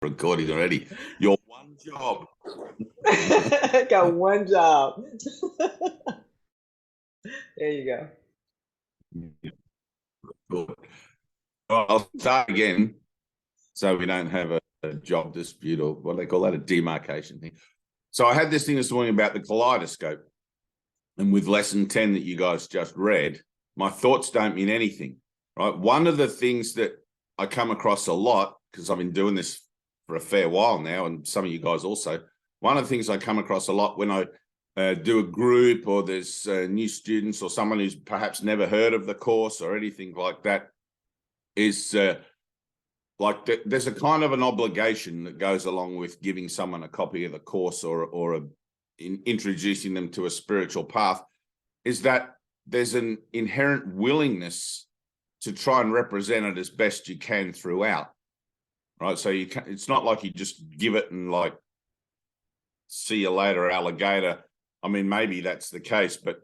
Recording already. Your one job. Got one job. There you go. Good. I'll start again so we don't have a job dispute, or what they call that, a demarcation thing. So I had this thing this morning about the kaleidoscope, and with lesson 10 that you guys just read, my thoughts don't mean anything, right? One of the things that I come across a lot, because I've been doing this for a fair while now, and some of you guys also, one of the things I come across a lot when I do a group, or there's new students or someone who's perhaps never heard of the course or anything like that, is there's a kind of an obligation that goes along with giving someone a copy of the course or introducing them to a spiritual path, is that there's an inherent willingness to try and represent it as best you can throughout, right? So it's not like you just give it and like, see you later, alligator. I mean, maybe that's the case, but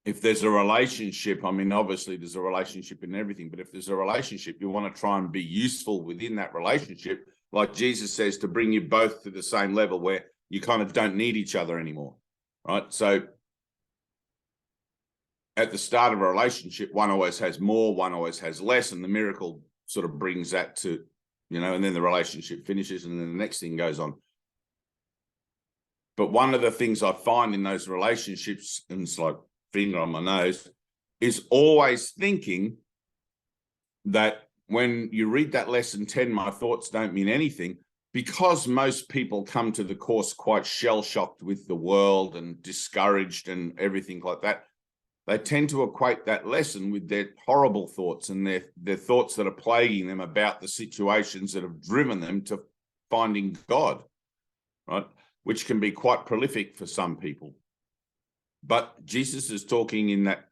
if there's a relationship, I mean, obviously there's a relationship in everything, but if there's a relationship, you want to try and be useful within that relationship, like Jesus says, to bring you both to the same level where you kind of don't need each other anymore, right? So at the start of a relationship, one always has more, one always has less, and the miracle sort of brings that to, and then the relationship finishes and then the next thing goes on. But one of the things I find in those relationships, and it's like finger on my nose, is always thinking that when you read that lesson 10, my thoughts don't mean anything, because most people come to the course quite shell-shocked with the world and discouraged and everything like that. They tend to equate that lesson with their horrible thoughts and their thoughts that are plaguing them about the situations that have driven them to finding God, right? Which can be quite prolific for some people. But Jesus is talking in that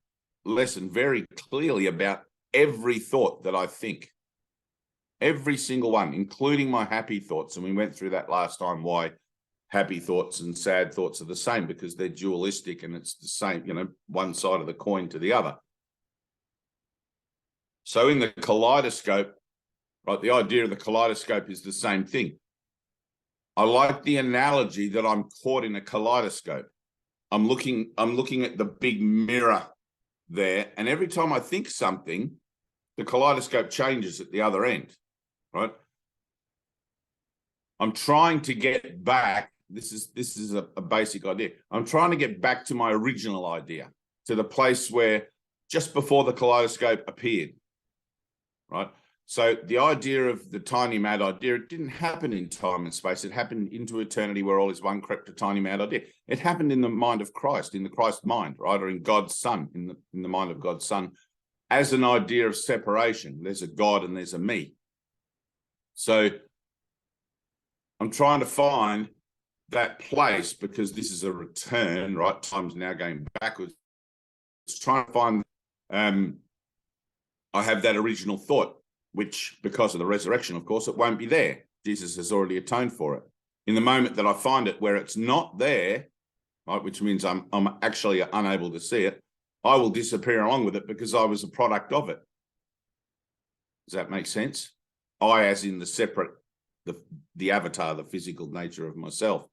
lesson very clearly about every thought that I think, every single one, including my happy thoughts. And we went through that last time, why happy thoughts and sad thoughts are the same, because they're dualistic and it's the same, one side of the coin to the other. So in the kaleidoscope, right, the idea of the kaleidoscope is the same thing. I like the analogy that I'm caught in a kaleidoscope. I'm looking at the big mirror there, and every time I think something, the kaleidoscope changes at the other end, right? I'm trying to get back. This is a basic idea. I'm trying to get back to my original idea, to the place where just before the kaleidoscope appeared, right? So the idea of the tiny mad idea, it didn't happen in time and space. It happened into eternity, where all is one, crept a tiny mad idea. It happened in the mind of Christ, in the Christ mind, right? Or in God's Son, in the mind of God's Son, as an idea of separation. There's a God and there's a me. So I'm trying to find that place, because this is a return, right? Time's now going backwards. It's trying to find, I have that original thought, which, because of the resurrection, of course, it won't be there. Jesus has already atoned for it. In the moment that I find it where it's not there, right, which means I'm actually unable to see it, I will disappear along with it, because I was a product of it. Does that make sense? I, as in the separate, the avatar, the physical nature of myself.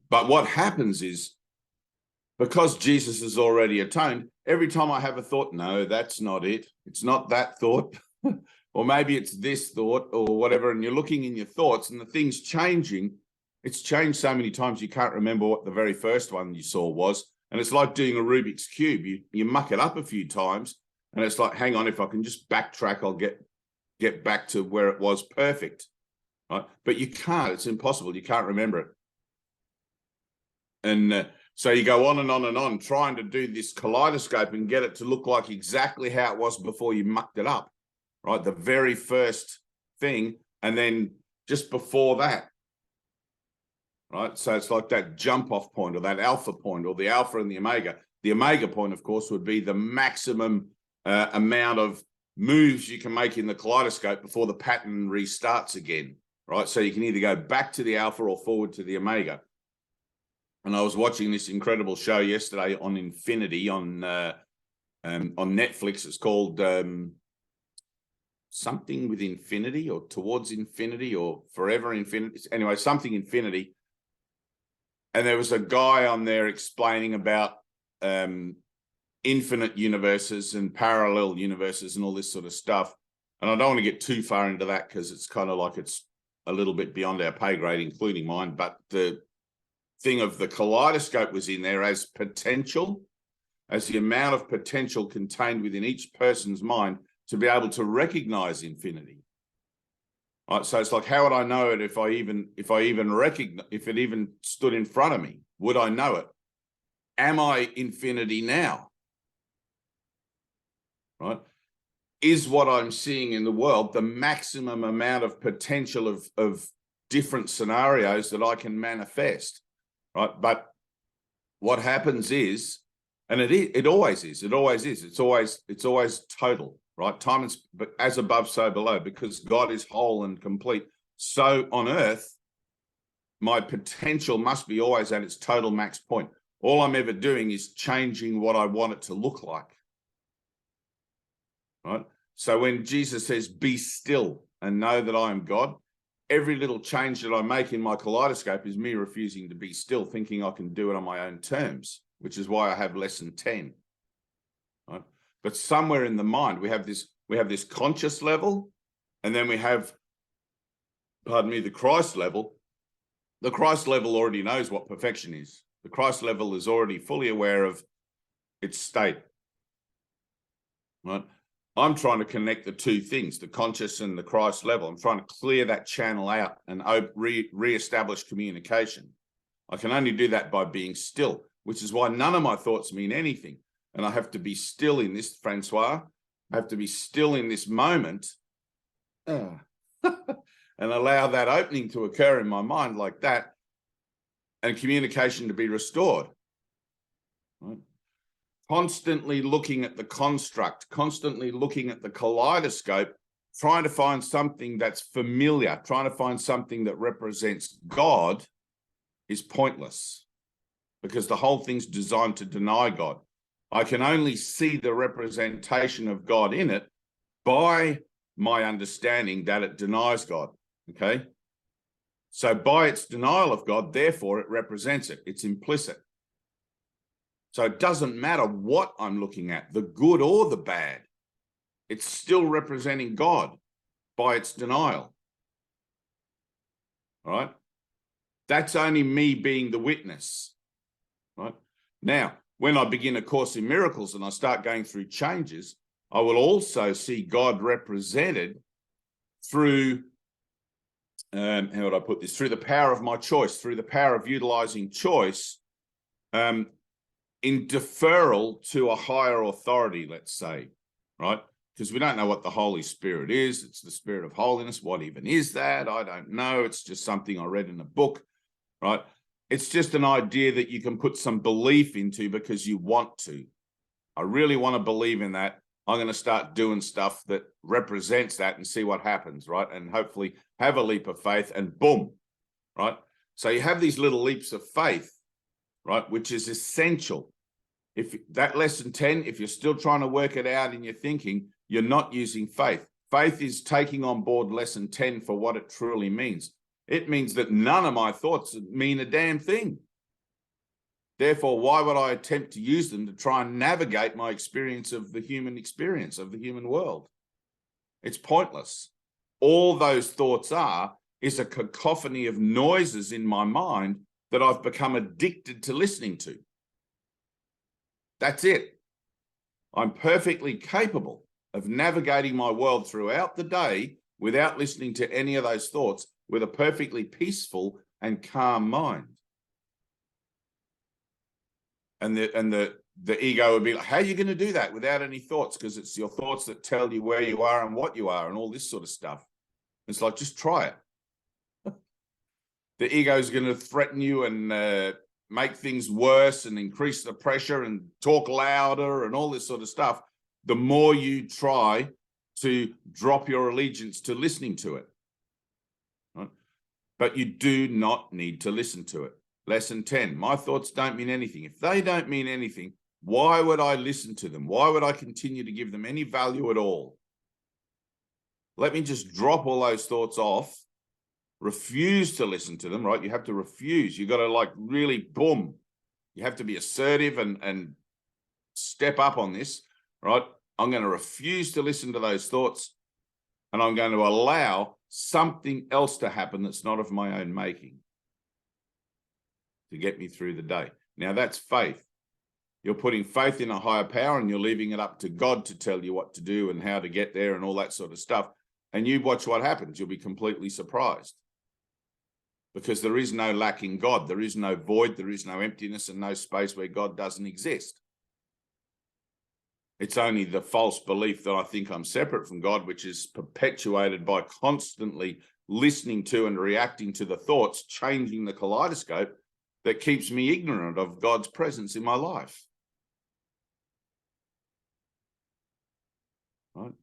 But what happens is, because Jesus has already atoned, every time I have a thought, no, that's not it. It's not that thought. Or maybe it's this thought or whatever. And you're looking in your thoughts and the thing's changing. It's changed so many times you can't remember what the very first one you saw was. And it's like doing a Rubik's Cube. You muck it up a few times and it's like, hang on, if I can just backtrack, I'll get back to where it was perfect. Right? But you can't. It's impossible. You can't remember it. And so you go on and on and on, trying to do this kaleidoscope and get it to look like exactly how it was before you mucked it up, right? The very first thing, and then just before that, right? So it's like that jump-off point, or that alpha point, or the alpha and the omega. The omega point, of course, would be the maximum amount of moves you can make in the kaleidoscope before the pattern restarts again, right? So you can either go back to the alpha or forward to the omega. And I was watching this incredible show yesterday on Infinity on Netflix. It's called something with infinity or towards infinity or forever infinity. Anyway, something infinity. And there was a guy on there explaining about infinite universes and parallel universes and all this sort of stuff. And I don't want to get too far into that because it's kind of like it's a little bit beyond our pay grade, including mine. But the thing of the kaleidoscope was in there as potential, as the amount of potential contained within each person's mind to be able to recognize infinity. Right, so it's like, how would I know it if it even stood in front of me? Would I know it? Am I infinity now? Right? Is what I'm seeing in the world the maximum amount of potential of different scenarios that I can manifest? Right? But what happens is, and it always is, it's always total. Right? Time and but as above, so below, because God is whole and complete. So on earth, my potential must be always at its total max point. All I'm ever doing is changing what I want it to look like. Right? So when Jesus says, be still and know that I am God, every little change that I make in my kaleidoscope is me refusing to be still, thinking I can do it on my own terms, which is why I have lesson 10. Right? But somewhere in the mind, we have this conscious level, and then we have, pardon me, the Christ level. The Christ level already knows what perfection is. The Christ level is already fully aware of its state. Right? I'm trying to connect the two things, the conscious and the Christ level. I'm trying to clear that channel out and re-establish communication. I can only do that by being still, which is why none of my thoughts mean anything. And I have to be still in this, Francois. I have to be still in this moment and allow that opening to occur in my mind like that, and communication to be restored. Right? Constantly looking at the construct, constantly looking at the kaleidoscope, trying to find something that's familiar, trying to find something that represents God is pointless, because the whole thing's designed to deny God. I can only see the representation of God in it by my understanding that it denies God, okay? So by its denial of God, therefore, it represents it. It's implicit. So it doesn't matter what I'm looking at, the good or the bad. It's still representing God by its denial. All right? That's only me being the witness. Right? Now, when I begin A Course in Miracles and I start going through changes, I will also see God represented through, how would I put this? Through the power of my choice, through the power of utilizing choice, in deferral to a higher authority, let's say, right? Because we don't know what the Holy Spirit is. It's the Spirit of holiness. What even is that? I don't know. It's just something I read in a book, right? It's just an idea that you can put some belief into because you want to. I really want to believe in that. I'm going to start doing stuff that represents that and see what happens, right? And hopefully have a leap of faith and boom, right? So you have these little leaps of faith, right? Which is essential. If that lesson 10, if you're still trying to work it out in your thinking, you're not using faith. Faith is taking on board lesson 10 for what it truly means. It means that none of my thoughts mean a damn thing. Therefore, why would I attempt to use them to try and navigate my experience, of the human world? It's pointless. All those thoughts is a cacophony of noises in my mind that I've become addicted to listening to. That's it. I'm perfectly capable of navigating my world throughout the day without listening to any of those thoughts, with a perfectly peaceful and calm mind. And the ego would be like, how are you going to do that without any thoughts? Because it's your thoughts that tell you where you are and what you are and all this sort of stuff. It's like, just try it. The ego is going to threaten you and make things worse and increase the pressure and talk louder and all this sort of stuff. The more you try to drop your allegiance to listening to it. Right? But you do not need to listen to it. Lesson 10, my thoughts don't mean anything. If they don't mean anything, why would I listen to them? Why would I continue to give them any value at all? Let me just drop all those thoughts off, refuse to listen to them, right? You have to refuse. You got to like really, boom. You have to be assertive and step up on this, right? I'm going to refuse to listen to those thoughts, and I'm going to allow something else to happen that's not of my own making to get me through the day. Now that's faith. You're putting faith in a higher power, and you're leaving it up to God to tell you what to do and how to get there and all that sort of stuff. And you watch what happens. You'll be completely surprised, because there is no lack in God. There is no void. There is no emptiness and no space where God doesn't exist. It's only the false belief that I think I'm separate from God, which is perpetuated by constantly listening to and reacting to the thoughts, changing the kaleidoscope, that keeps me ignorant of God's presence in my life. Right?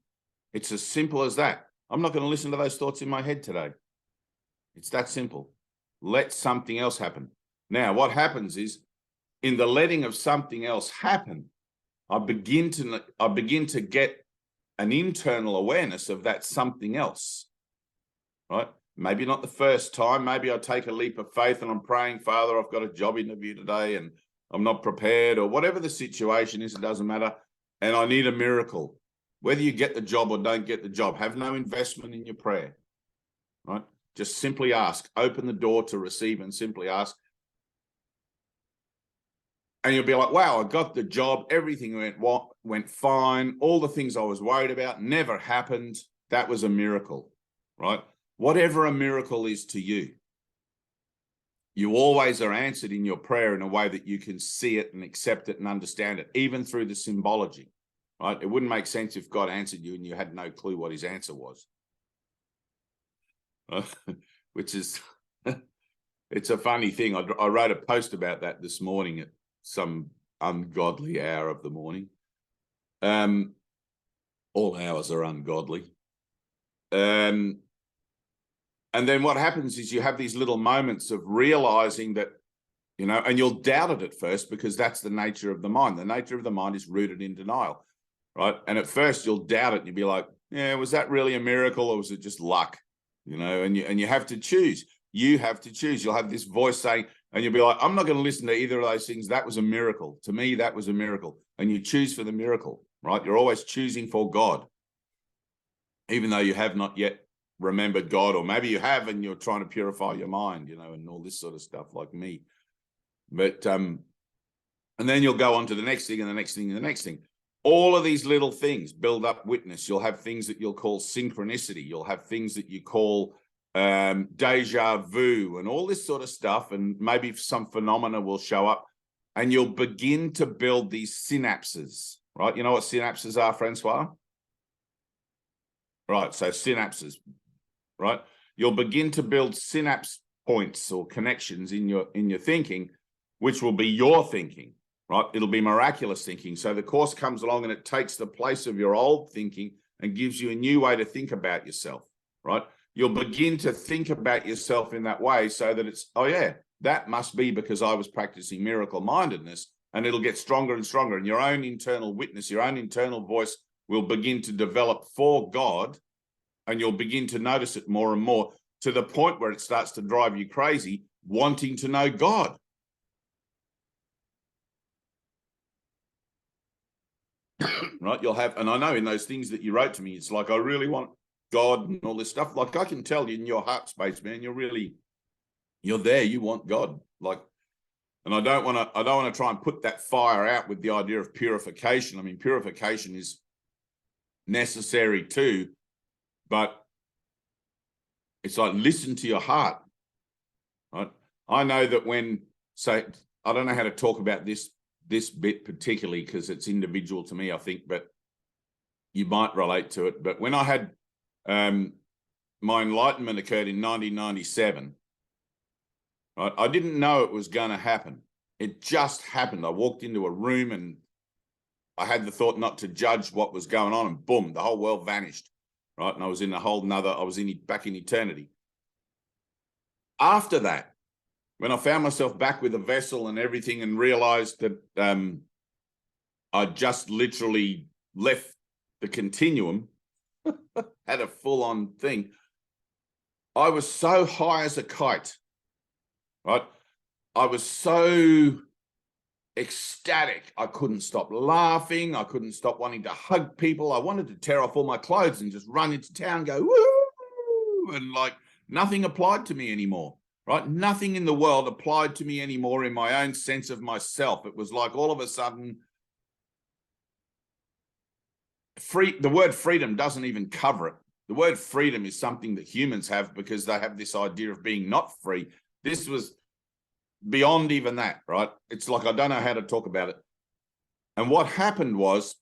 It's as simple as that. I'm not going to listen to those thoughts in my head today. It's that simple. Let something else happen. Now, what happens is, in the letting of something else happen, I begin to get an internal awareness of that something else, right? Maybe not the first time. Maybe I take a leap of faith and I'm praying, Father, I've got a job interview today and I'm not prepared, or whatever the situation is, it doesn't matter. And I need a miracle. Whether you get the job or don't get the job, have no investment in your prayer, right? Just simply ask. Open the door to receive and simply ask. And you'll be like, wow, I got the job. Everything went fine. All the things I was worried about never happened. That was a miracle, right? Whatever a miracle is to you, you always are answered in your prayer in a way that you can see it and accept it and understand it, even through the symbology, right? It wouldn't make sense if God answered you and you had no clue what his answer was, which is, it's a funny thing. I wrote a post about that this morning at some ungodly hour of the morning. All hours are ungodly. And then what happens is you have these little moments of realizing that, you know, and you'll doubt it at first, because that's the nature of the mind. The nature of the mind is rooted in denial, right? And at first you'll doubt it and you'll be like, yeah, was that really a miracle, or was it just luck? You know, and you have to choose. You have to choose. You'll have this voice saying, and you'll be like, I'm not going to listen to either of those things. That was a miracle. To me, that was a miracle. And you choose for the miracle, right? You're always choosing for God, even though you have not yet remembered God, or maybe you have and you're trying to purify your mind, you know, and all this sort of stuff, like me. But, and then you'll go on to the next thing and the next thing and the next thing. All of these little things build up witness. You'll have things that you'll call synchronicity. You'll have things that you call deja vu and all this sort of stuff. And maybe some phenomena will show up and you'll begin to build these synapses, right? You know what synapses are, Francois? Right. So synapses, right? You'll begin to build synapse points or connections in your thinking, which will be your thinking, right? It'll be miraculous thinking. So the course comes along and it takes the place of your old thinking and gives you a new way to think about yourself, right? You'll begin to think about yourself in that way, so that it's, oh yeah, that must be because I was practicing miracle mindedness, and it'll get stronger and stronger. And your own internal witness, your own internal voice will begin to develop for God, and you'll begin to notice it more and more, to the point where it starts to drive you crazy, wanting to know God. Right? You'll have, and I know in those things that you wrote to me, it's like, I really want God and all this stuff. Like, I can tell you in your heart space, man, you're there, you want God. Like, and I don't want to try and put that fire out with the idea of purification. I mean, purification is necessary too, but it's like, listen to your heart, right? I know that when, say, I don't know how to talk about this bit particularly because it's individual to me, I think, but you might relate to it. But when I had my enlightenment occurred in 1997, right? I didn't know it was going to happen. It just happened. I walked into a room and I had the thought not to judge what was going on, and boom, the whole world vanished, right? And I was in back in eternity. After that, when I found myself back with a vessel and everything and realized that I just literally left the continuum, had a full-on thing. I was so high as a kite, right? I was so ecstatic. I couldn't stop laughing. I couldn't stop wanting to hug people. I wanted to tear off all my clothes and just run into town and go, woo! And like nothing applied to me anymore, right? Nothing in the world applied to me anymore in my own sense of myself. It was like all of a sudden, the word freedom doesn't even cover it. The word freedom is something that humans have because they have this idea of being not free. This was beyond even that, right? It's like, I don't know how to talk about it. And what happened was,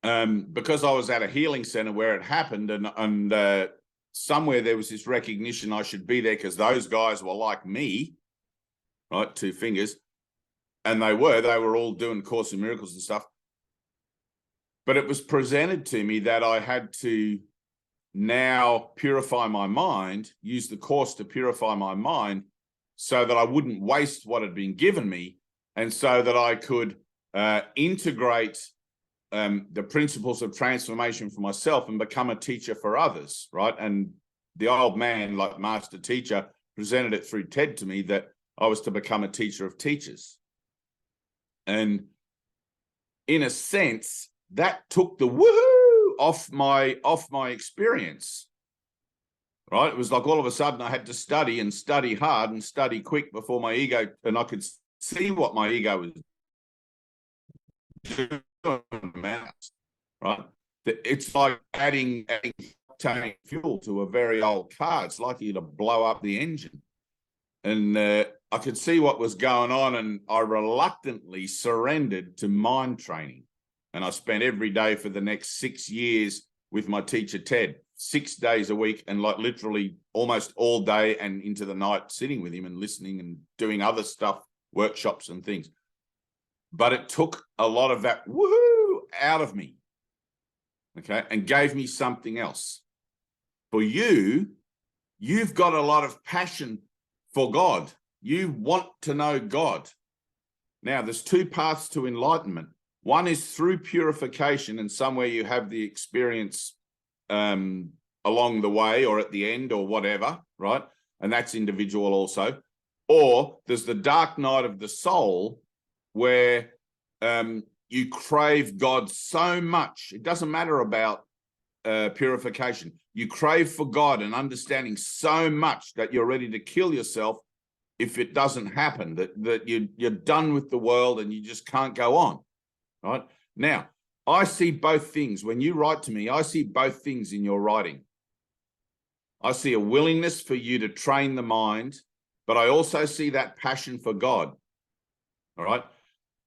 because I was at a healing center where it happened, and somewhere there was this recognition I should be there because those guys were like me, right? Two fingers. And they were all doing Course in Miracles and stuff. But it was presented to me that I had to now purify my mind, use the Course to purify my mind so that I wouldn't waste what had been given me, and so that I could integrate the principles of transformation for myself and become a teacher for others, right? And the old man, like master teacher, presented it through TED to me that I was to become a teacher of teachers. And in a sense, that took the woohoo off my experience, right? It was like all of a sudden I had to study and study hard and study quick before my ego, and I could see what my ego was doing, right? It's like adding octane fuel to a very old car. It's likely to blow up the engine. And I could see what was going on, and I reluctantly surrendered to mind training. And I spent every day for the next 6 years with my teacher, Ted, 6 days a week, and like literally almost all day and into the night sitting with him and listening and doing other stuff, workshops and things. But it took a lot of that woohoo out of me, okay, and gave me something else. For you, you've got a lot of passion for God. You want to know God. Now, there's two paths to enlightenment. One is through purification, and somewhere you have the experience along the way or at the end or whatever, right? And that's individual also. Or there's the dark night of the soul where you crave God so much. It doesn't matter about purification. You crave for God and understanding so much that you're ready to kill yourself if it doesn't happen, that you're done with the world and you just can't go on, right? Now, I see both things. When you write to me, I see both things in your writing. I see a willingness for you to train the mind, but I also see that passion for God, all right?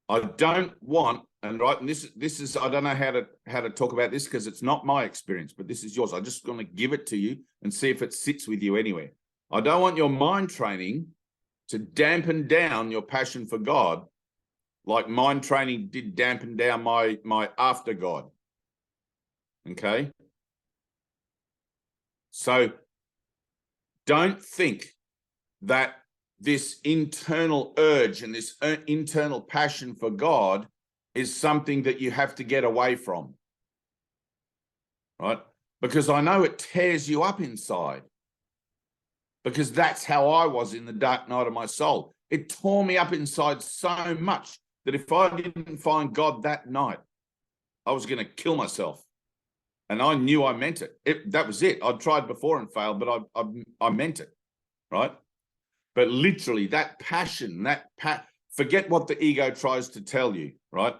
I don't want, and right, and this is, I don't know how to talk about this because it's not my experience, but this is yours. I'm just going to give it to you and see if it sits with you anywhere. I don't want your mind training to dampen down your passion for God, like mind training did dampen down my after God. Okay? So don't think that this internal urge and this internal passion for God is something that you have to get away from, right? Because I know it tears you up inside, because that's how I was in the dark night of my soul. It tore me up inside so much that if I didn't find God that night, I was going to kill myself. And I knew I meant it. That was it. I'd tried before and failed, but I meant it, right? But literally that passion, forget what the ego tries to tell you, right?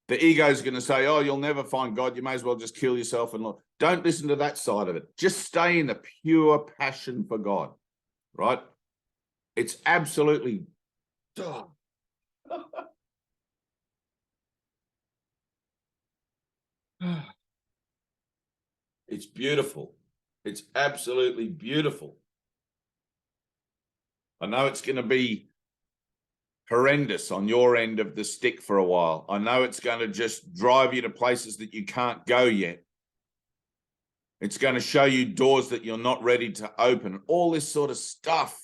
The ego is going to say, oh, you'll never find God. You may as well just kill yourself. And don't listen to that side of it. Just stay in the pure passion for God, right? It's absolutely... It's beautiful. It's absolutely beautiful. I know it's going to be horrendous on your end of the stick for a while. I know it's going to just drive you to places that you can't go yet. It's going to show you doors that you're not ready to open, all this sort of stuff.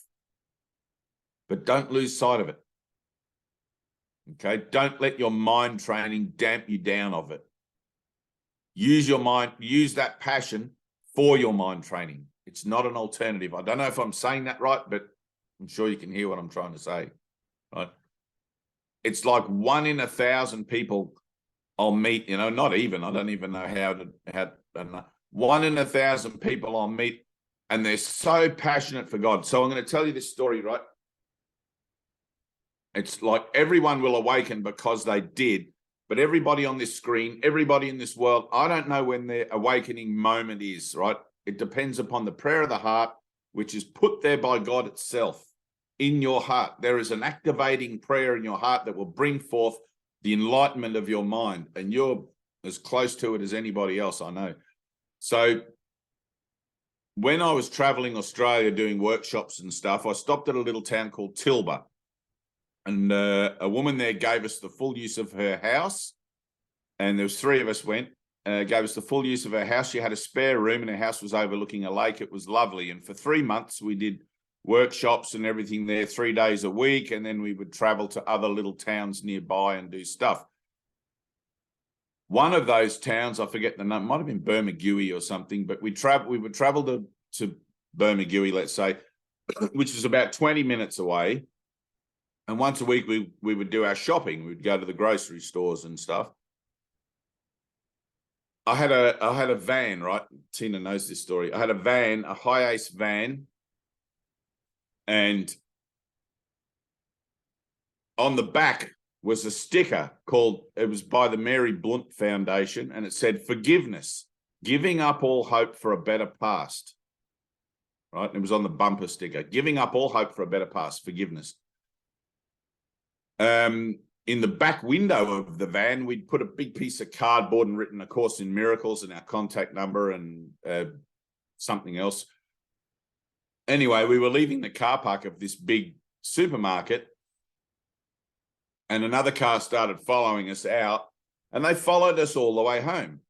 But don't lose sight of it. Okay? Don't let your mind training damp you down of it. use your mind, use that passion for your mind training. It's not an alternative. I don't know if I'm saying that right, but I'm sure you can hear what I'm trying to say, right? It's like 1 in 1,000 people I'll meet, not even, I don't even know how 1 in 1,000 people I'll meet, and they're so passionate for God. So I'm going to tell you this story, right? It's like everyone will awaken because they did, but everybody on this screen, everybody in this world, I don't know when their awakening moment is, right? It depends upon the prayer of the heart, which is put there by God itself in your heart. There is an activating prayer in your heart that will bring forth the enlightenment of your mind, and you're as close to it as anybody else I know. So when I was traveling Australia doing workshops and stuff, I stopped at a little town called Tilba, and a woman there gave us the full use of her house, and there was 3 of us went, gave us the full use of her house. She had a spare room, and her house was overlooking a lake. It was lovely, and for 3 months we did workshops and everything there 3 days a week, and then we would travel to other little towns nearby and do stuff. One of those towns, I forget the name, might have been Bermagui or something, but we would travel to Bermagui, let's say, which is about 20 minutes away. And once a week we would do our shopping. We'd go to the grocery stores and stuff. I had a van, right? Tina knows this story. I had a van, a hiatus van, and on the back was a sticker it was by the Mary Blunt Foundation, and it said, "Forgiveness, giving up all hope for a better past." Right? And it was on the bumper sticker, "Giving up all hope for a better past, forgiveness." In the back window of the van, we'd put a big piece of cardboard and written "A Course in Miracles" and our contact number and something else. Anyway, we were leaving the car park of this big supermarket, and another car started following us out, and they followed us all the way home.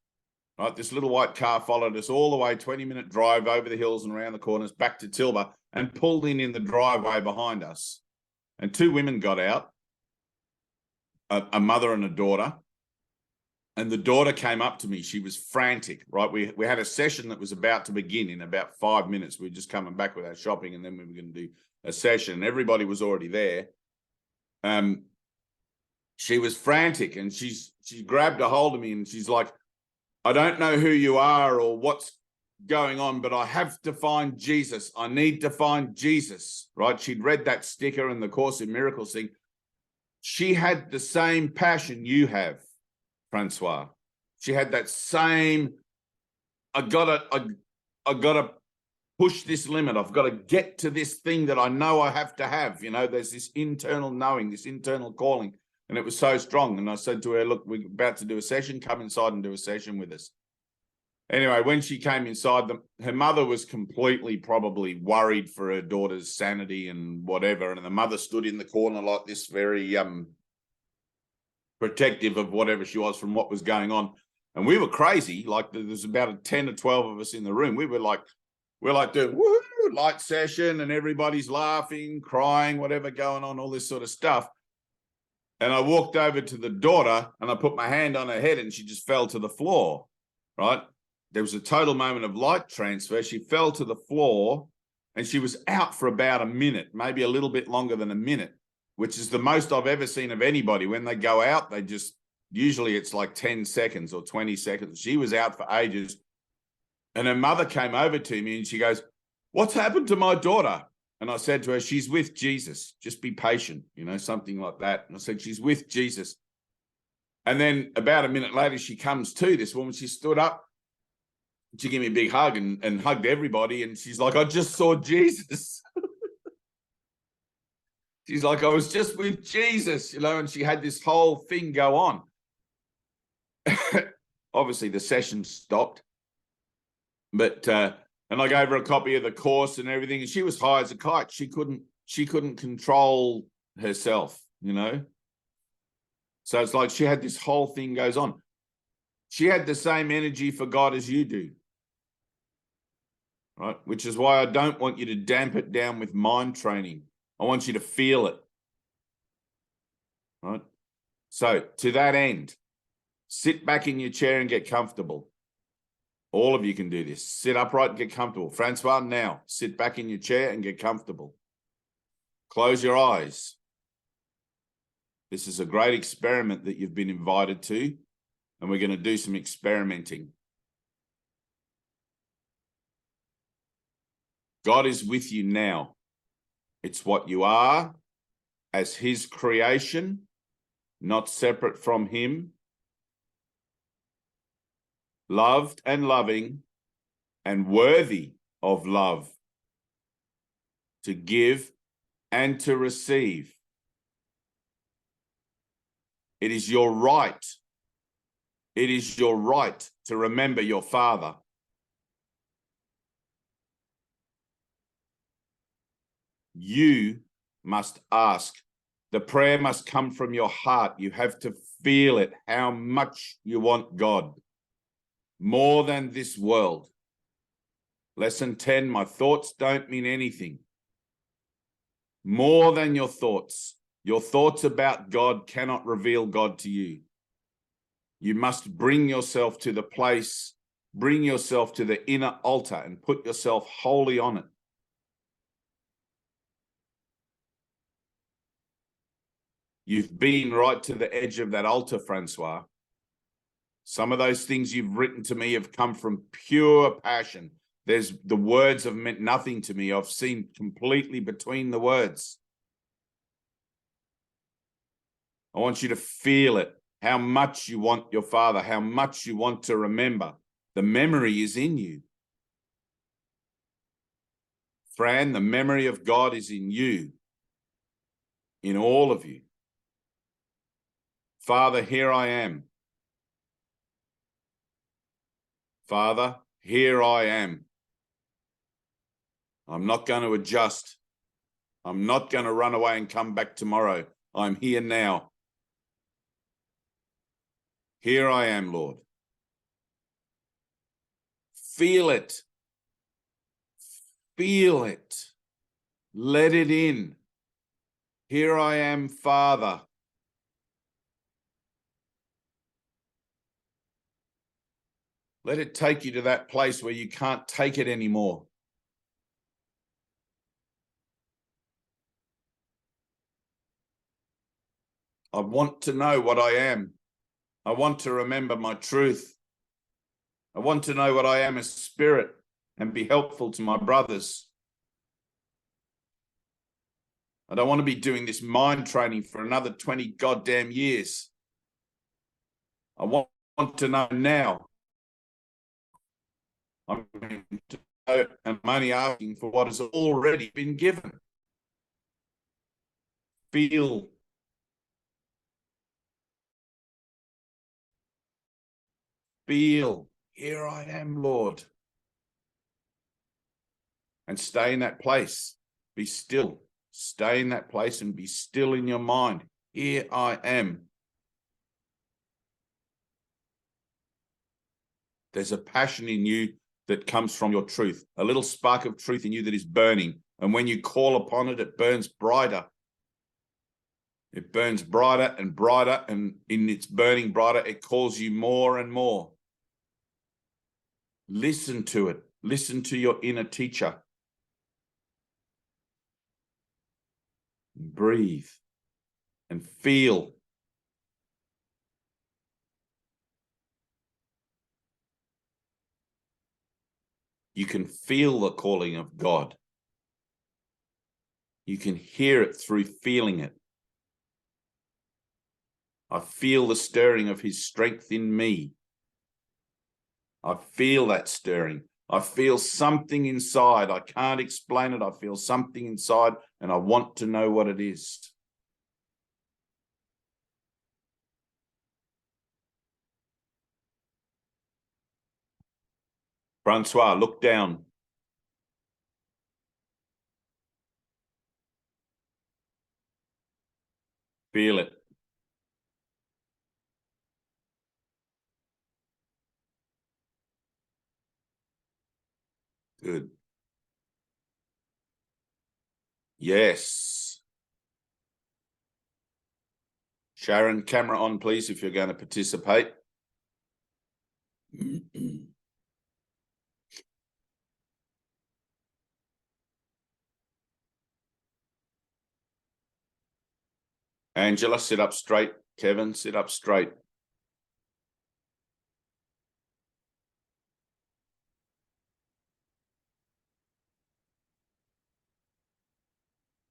Right? This little white car followed us all the way, 20-minute drive over the hills and around the corners back to Tilba, and pulled in the driveway behind us. And 2 women got out, a mother and a daughter. And the daughter came up to me. She was frantic, right? We had a session that was about to begin in about 5 minutes. We were just coming back with our shopping, and then we were going to do a session. Everybody was already there. She was frantic, and she grabbed a hold of me, and she's like, "I don't know who you are or what's going on, but I have to find Jesus. I need to find Jesus," right? She'd read that sticker and the Course in Miracles thing. She had the same passion you have, Francois. She had that same, I gotta push this limit. I've got to get to this thing that I know I have to have. There's this internal knowing, this internal calling. And it was so strong. And I said to her, "Look, we're about to do a session. Come inside and do a session with us." Anyway, when she came inside, her mother was completely probably worried for her daughter's sanity and whatever. And the mother stood in the corner like this, very protective of whatever she was from what was going on. And we were crazy. Like, there was about 10 or 12 of us in the room. We're like doing woohoo, light session, and everybody's laughing, crying, whatever going on, all this sort of stuff. And I walked over to the daughter and I put my hand on her head, and she just fell to the floor, right? There was a total moment of light transfer. She fell to the floor, and she was out for about a minute, maybe a little bit longer than a minute, which is the most I've ever seen of anybody. When they go out, usually it's like 10 seconds or 20 seconds. She was out for ages. And her mother came over to me and she goes, "What's happened to my daughter?" And I said to her, "She's with Jesus. Just be patient," something like that. And I said, "She's with Jesus." And then about a minute later, she comes to, this woman. She stood up. She gave me a big hug and hugged everybody. And she's like, "I just saw Jesus." She's like, "I was just with Jesus," and she had this whole thing go on. Obviously, the session stopped. But and I gave her a copy of the course and everything, and she was high as a kite. She couldn't control herself, So it's like she had this whole thing goes on. She had the same energy for God as you do, right? Which is why I don't want you to damp it down with mind training. I want you to feel it, right? So to that end, sit back in your chair and get comfortable. All of you can do this. Sit upright and get comfortable. Francois, now sit back in your chair and get comfortable. Close your eyes. This is a great experiment that you've been invited to, and we're going to do some experimenting. God is with you now. It's what you are as his creation, not separate from him, loved and loving and worthy of love, to give and to receive. It is your right. It is your right to remember your Father. You must ask. The prayer must come from your heart. You have to feel it, how much you want God. More than this world. Lesson 10, my thoughts don't mean anything. More than your thoughts. Your thoughts about God cannot reveal God to you. You must bring yourself to the place, bring yourself to the inner altar and put yourself wholly on it. You've been right to the edge of that altar, Francois. Some of those things you've written to me have come from pure passion. The words have meant nothing to me. I've seen completely between the words. I want you to feel it, how much you want your Father, how much you want to remember. The memory is in you. Fran, the memory of God is in you, in all of you. Father, here I am. Father, here I am. I'm not going to adjust. I'm not going to run away and come back tomorrow. I'm here now. Here I am, Lord. Feel it. Feel it. Let it in. Here I am, Father. Let it take you to that place where you can't take it anymore. I want to know what I am. I want to remember my truth. I want to know what I am as spirit and be helpful to my brothers. I don't want to be doing this mind training for another 20 goddamn years. I want to know now. I'm only asking for what has already been given. Feel. Feel. Here I am, Lord. And stay in that place. Be still. Stay in that place and be still in your mind. Here I am. There's a passion in you that comes from your truth, a little spark of truth in you that is burning. And when you call upon it, it burns brighter. It burns brighter and brighter, and in its burning brighter, it calls you more and more. Listen to it. Listen to your inner teacher. Breathe and feel. You can feel the calling of God. You can hear it through feeling it. I feel the stirring of his strength in me. I feel that stirring. I feel something inside. I can't explain it. I feel something inside, and I want to know what it is. Francois, look down. Feel it. Good. Yes. Sharon, camera on, please, if you're going to participate. Angela, sit up straight. Kevin, sit up straight.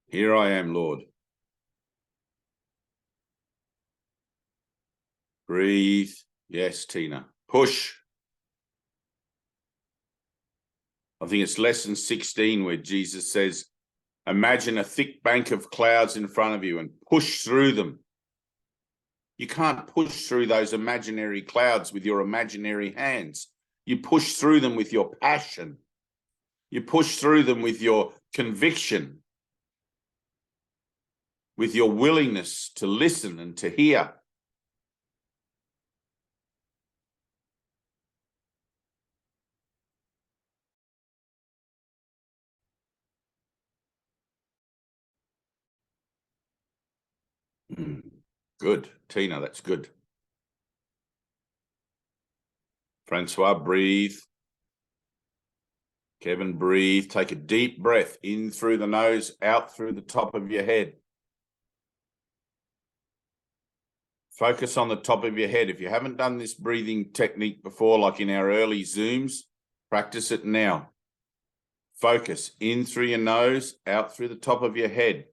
Here I am, Lord. Breathe. Yes, Tina. Push. I think it's lesson 16 where Jesus says, imagine a thick bank of clouds in front of you and push through them. You can't push through those imaginary clouds with your imaginary hands. You push through them with your passion. You push through them with your conviction, with your willingness to listen and to hear. Good. Tina, that's good. Francois, breathe. Kevin, breathe. Take a deep breath in through the nose, out through the top of your head. Focus on the top of your head. If you haven't done this breathing technique before, like in our early Zooms, practice it now. Focus in through your nose, out through the top of your head.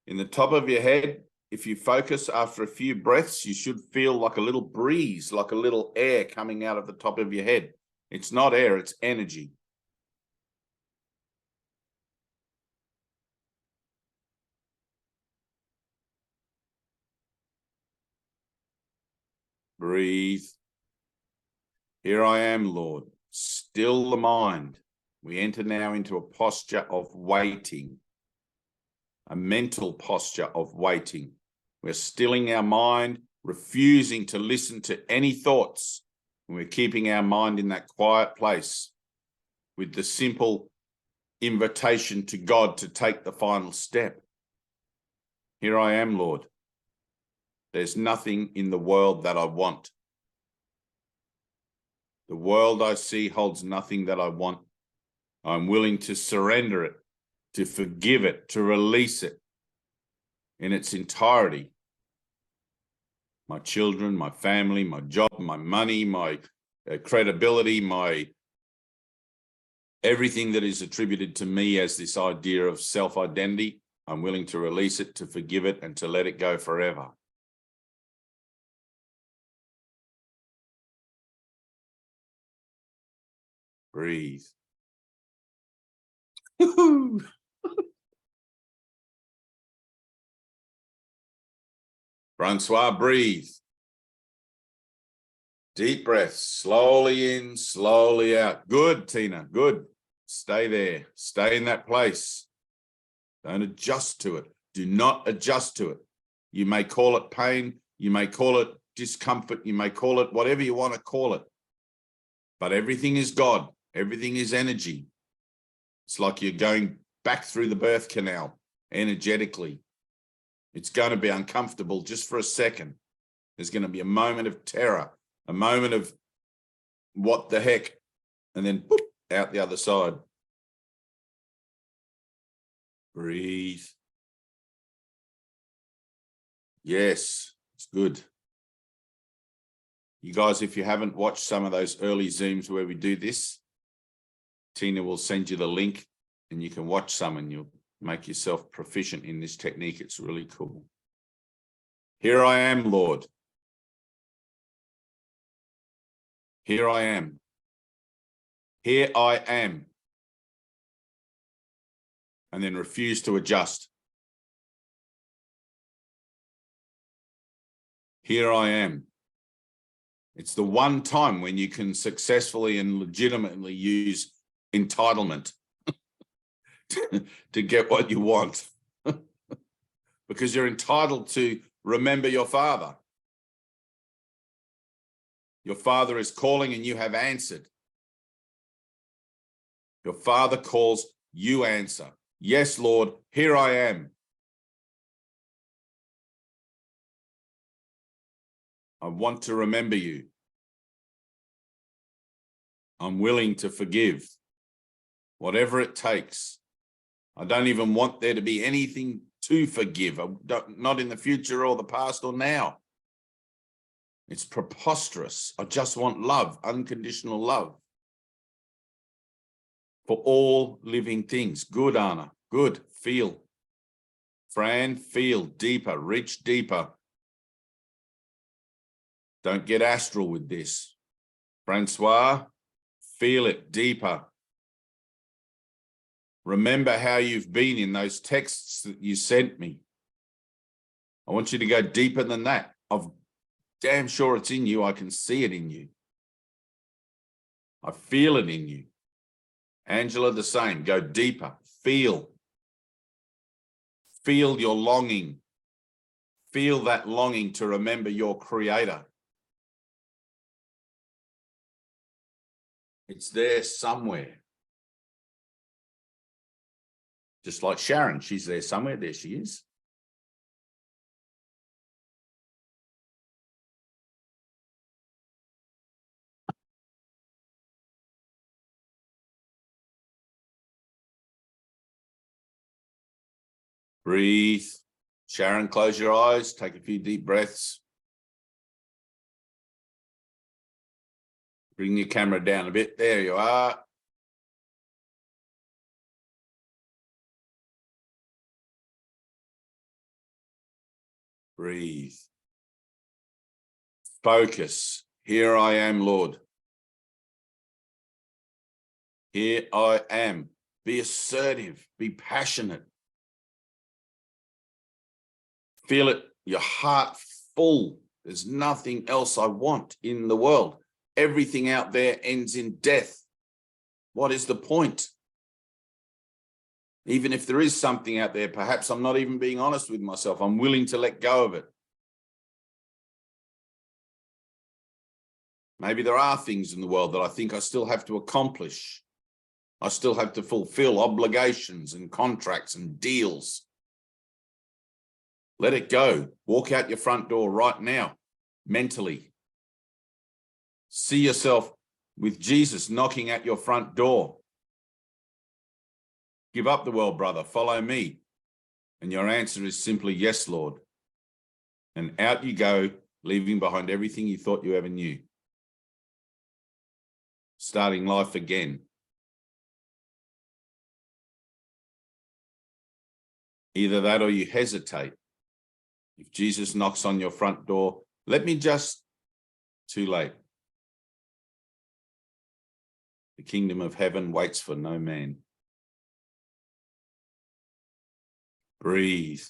In the top of your head, if you focus after a few breaths, you should feel like a little breeze, like a little air coming out of the top of your head. It's not air, it's energy. Breathe. Here I am, Lord. Still the mind. We enter now into a posture of waiting, a mental posture of waiting. We're stilling our mind, refusing to listen to any thoughts. And we're keeping our mind in that quiet place with the simple invitation to God to take the final step. Here I am, Lord. There's nothing in the world that I want. The world I see holds nothing that I want. I'm willing to surrender it, to forgive it, to release it in its entirety. My children, my family, my job, my money, my credibility, my everything that is attributed to me as this idea of self-identity, I'm willing to release it, to forgive it, and to let it go forever. Breathe. Francois, breathe. Deep breaths, slowly in, slowly out. Good, Tina, good. Stay there. Stay in that place. Don't adjust to it. Do not adjust to it. You may call it pain. You may call it discomfort. You may call it whatever you want to call it. But everything is God. Everything is energy. It's like you're going back through the birth canal energetically. It's going to be uncomfortable just for a second. There's going to be a moment of terror, a moment of what the heck, and then boop, out the other side. Breathe. Yes, it's good. You guys, if you haven't watched some of those early Zooms where we do this, Tina will send you the link and you can watch some and you'll make yourself proficient in this technique. It's really cool. Here I am, Lord. Here I am. Here I am. And then refuse to adjust. Here I am. It's the one time when you can successfully and legitimately use entitlement to get what you want. Because you're entitled to remember your Father. Your Father is calling and you have answered. Your Father calls, you answer. Yes, Lord, here I am. I want to remember you. I'm willing to forgive. Whatever it takes. I don't even want there to be anything to forgive, not in the future or the past or now. It's preposterous. I just want love, unconditional love for all living things. Good, Anna. Good. Feel. Fran, feel deeper, reach deeper. Don't get astral with this. Francois, feel it deeper. Remember how you've been in those texts that you sent me. I want you to go deeper than that. I'm damn sure it's in you. I can see it in you. I feel it in you. Angela, the same. Go deeper. Feel. Feel your longing. Feel that longing to remember your Creator. It's there somewhere. Just like Sharon, she's there somewhere. There she is. Breathe. Sharon, close your eyes. Take a few deep breaths. Bring your camera down a bit. There you are. Breathe. Focus. Here I am, Lord. Here I am. Be assertive. Be passionate. Feel it, your heart full. There's nothing else I want in the world. Everything out there ends in death. What is the point? Even if there is something out there, perhaps I'm not even being honest with myself. I'm willing to let go of it. Maybe there are things in the world that I think I still have to accomplish. I still have to fulfill obligations and contracts and deals. Let it go. Walk out your front door right now, mentally. See yourself with Jesus knocking at your front door. Give up the world, brother. Follow me. And your answer is simply, yes, Lord. And out you go, leaving behind everything you thought you ever knew. Starting life again. Either that or you hesitate. If Jesus knocks on your front door, too late. The kingdom of heaven waits for no man. Breathe.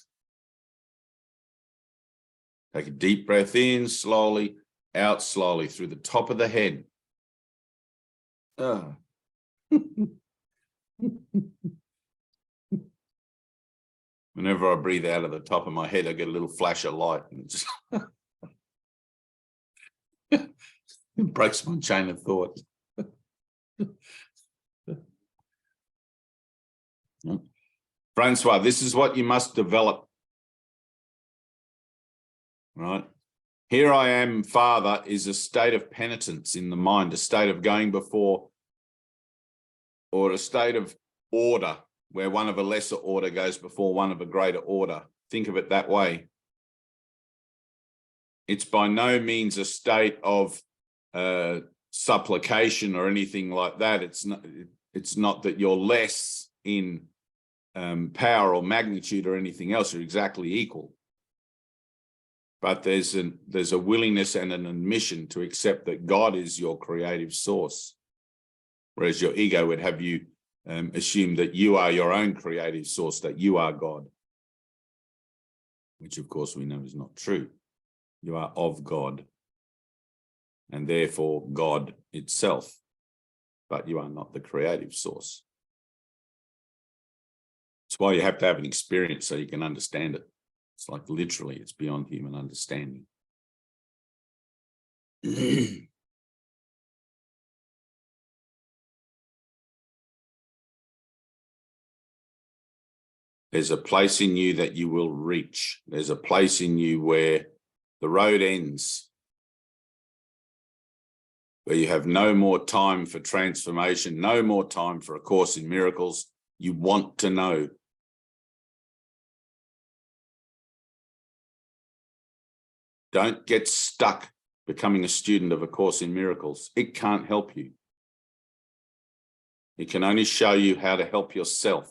Take a deep breath in slowly, out slowly through the top of the head. Whenever I breathe out of the top of my head, I get a little flash of light and it just it breaks my chain of thought. Francois, this is what you must develop. Right? Here I am, Father, is a state of penitence in the mind, a state of going before, or a state of order, where one of a lesser order goes before one of a greater order. Think of it that way. It's by no means a state of supplication or anything like that. It's not that you're less in power or magnitude or anything else. You're exactly equal. But there's a willingness and an admission to accept that God is your creative source, whereas your ego would have you assume that you are your own creative source, that you are God, which of course we know is not true. You are of God, and therefore God itself, but you are not the creative source. That's why you have to have an experience so you can understand it. It's like literally, it's beyond human understanding. There's a place in you that you will reach. There's a place in you where the road ends, where you have no more time for transformation, no more time for A Course in Miracles. You want to know. Don't get stuck becoming a student of A Course in Miracles. It can't help you. It can only show you how to help yourself.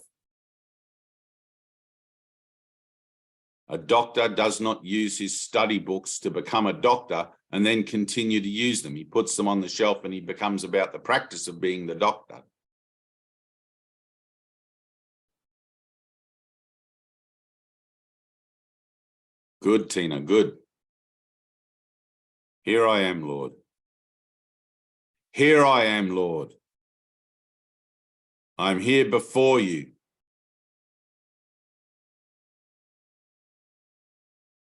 A doctor does not use his study books to become a doctor and then continue to use them. He puts them on the shelf and he becomes about the practice of being the doctor. Good, Tina, good. Here I am, Lord. Here I am, Lord. I'm here before you.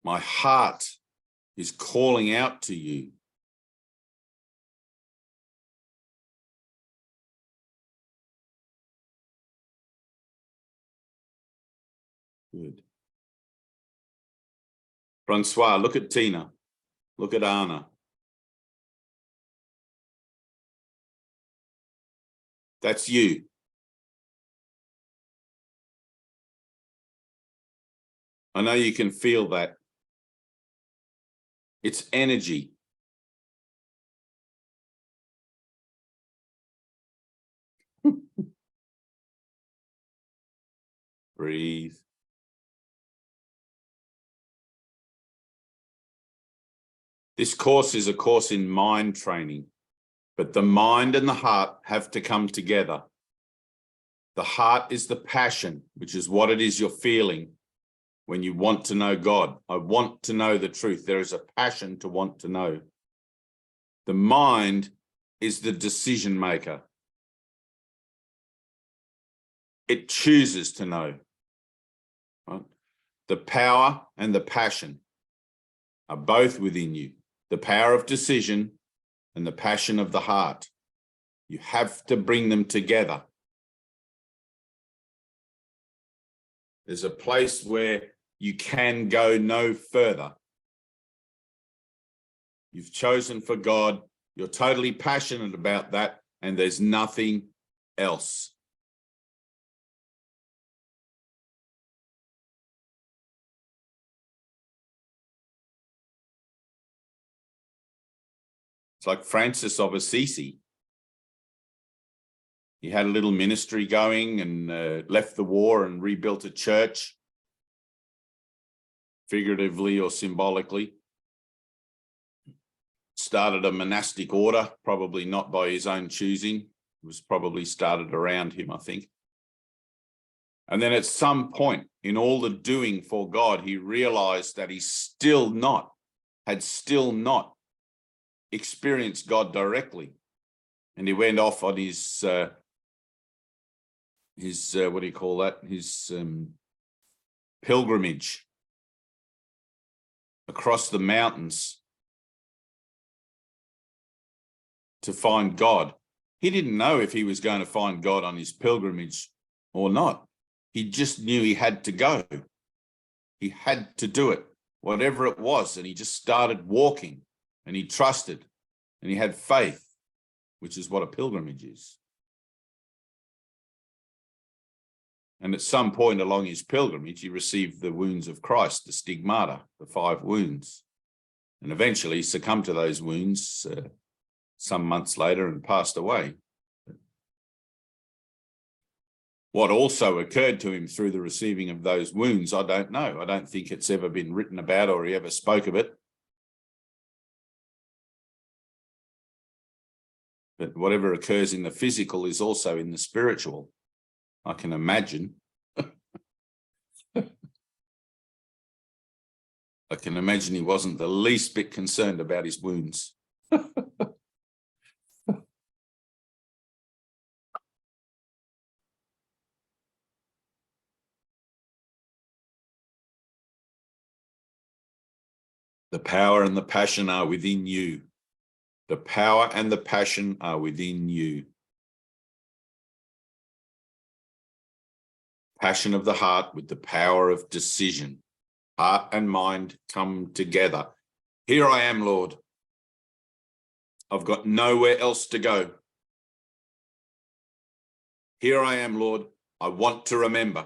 My heart is calling out to you. Good. Francois, look at Tina. Look at Anna. That's you. I know you can feel that. It's energy. Breathe. This course is a course in mind training, but the mind and the heart have to come together. The heart is the passion, which is what it is you're feeling when you want to know God. I want to know the truth. There is a passion to want to know. The mind is the decision maker. It chooses to know. Right? The power and the passion are both within you. The power of decision and the passion of the heart. You have to bring them together. There's a place where you can go no further. You've chosen for God. You're totally passionate about that, and there's nothing else. It's like Francis of Assisi. He had a little ministry going and left the war and rebuilt a church, figuratively or symbolically. Started a monastic order, probably not by his own choosing. It was probably started around him, I think. And then at some point in all the doing for God, he realized that he had still not experienced God directly. And he went off on his what do you call that? His pilgrimage across the mountains to find God. He didn't know if he was going to find God on his pilgrimage or not. He just knew he had to go. He had to do it, whatever it was. And he just started walking and he trusted and he had faith, which is what a pilgrimage is. And at some point along his pilgrimage, he received the wounds of Christ, the stigmata, the 5 wounds, and eventually succumbed to those wounds some months later and passed away. What also occurred to him through the receiving of those wounds, I don't know. I don't think it's ever been written about or he ever spoke of it. But whatever occurs in the physical is also in the spiritual. I can imagine. I can imagine he wasn't the least bit concerned about his wounds. The power and the passion are within you. The power and the passion are within you. Passion of the heart with the power of decision. Heart and mind come together. Here I am, Lord. I've got nowhere else to go. Here I am, Lord. I want to remember.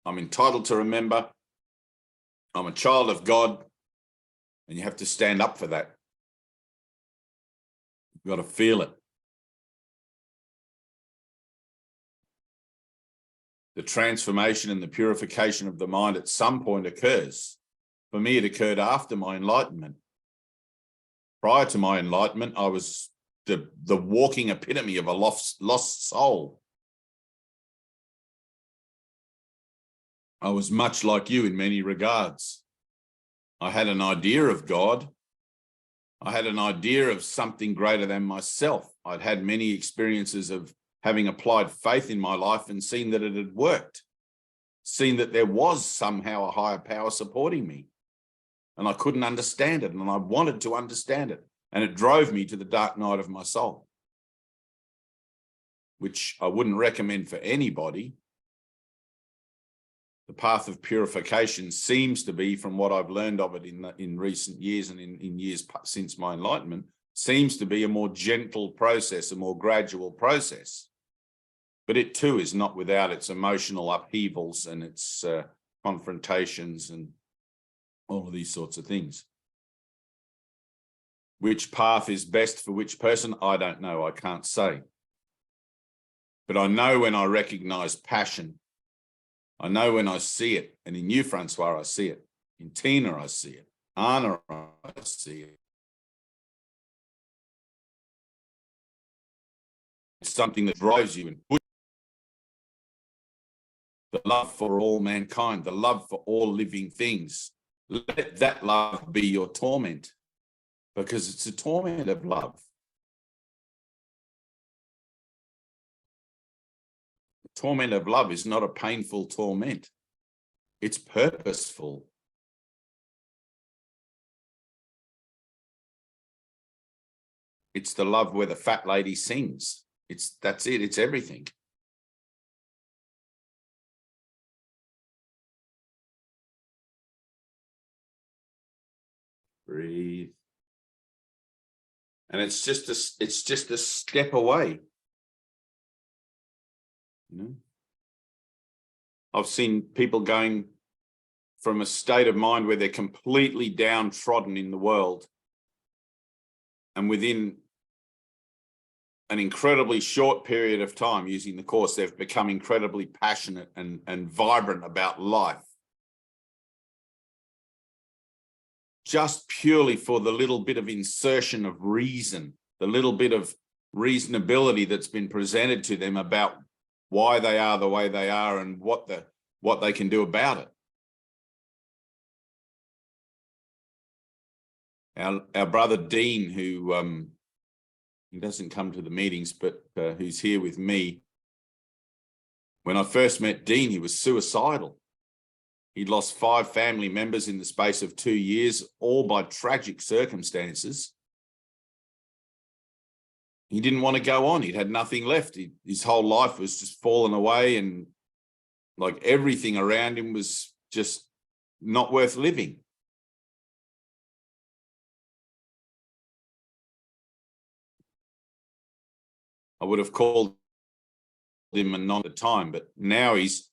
I'm entitled to remember. I'm a child of God. And you have to stand up for that. You've got to feel it. The transformation and the purification of the mind at some point occurs. For me, it occurred after my enlightenment. Prior to my enlightenment, I was the walking epitome of a lost soul. I was much like you in many regards. I had an idea of God. I had an idea of something greater than myself. I'd had many experiences of having applied faith in my life and seen that it had worked, seen that there was somehow a higher power supporting me. And I couldn't understand it, and I wanted to understand it. And it drove me to the dark night of my soul, which I wouldn't recommend for anybody. The path of purification seems to be, from what I've learned of it in recent years and in years since my enlightenment, seems to be a more gentle process, a more gradual process. But it too is not without its emotional upheavals and its confrontations and all of these sorts of things. Which path is best for which person? I don't know. I can't say. But I know when I recognize passion. I know when I see it. And in you, Francois, I see it. In Tina, I see it. Anna, I see it. It's something that drives you and pushes. The love for all mankind, the love for all living things. Let that love be your torment, because it's a torment of love. The torment of love is not a painful torment. It's purposeful. It's the love where the fat lady sings. That's it. It's everything. Breathe. And it's just a step away. You know? I've seen people going from a state of mind where they're completely downtrodden in the world, and within an incredibly short period of time using the course, they've become incredibly passionate and vibrant about life. Just purely for the little bit of insertion of reason, the little bit of reasonability that's been presented to them about why they are the way they are and what they can do about it. Our brother Dean, who he doesn't come to the meetings, but who's here with me. When I first met Dean, he was suicidal. He'd lost 5 family members in the space of 2 years, all by tragic circumstances. He didn't want to go on. He'd had nothing left. His whole life was just fallen away, and like everything around him was just not worth living. I would have called him a non at the time, but now he's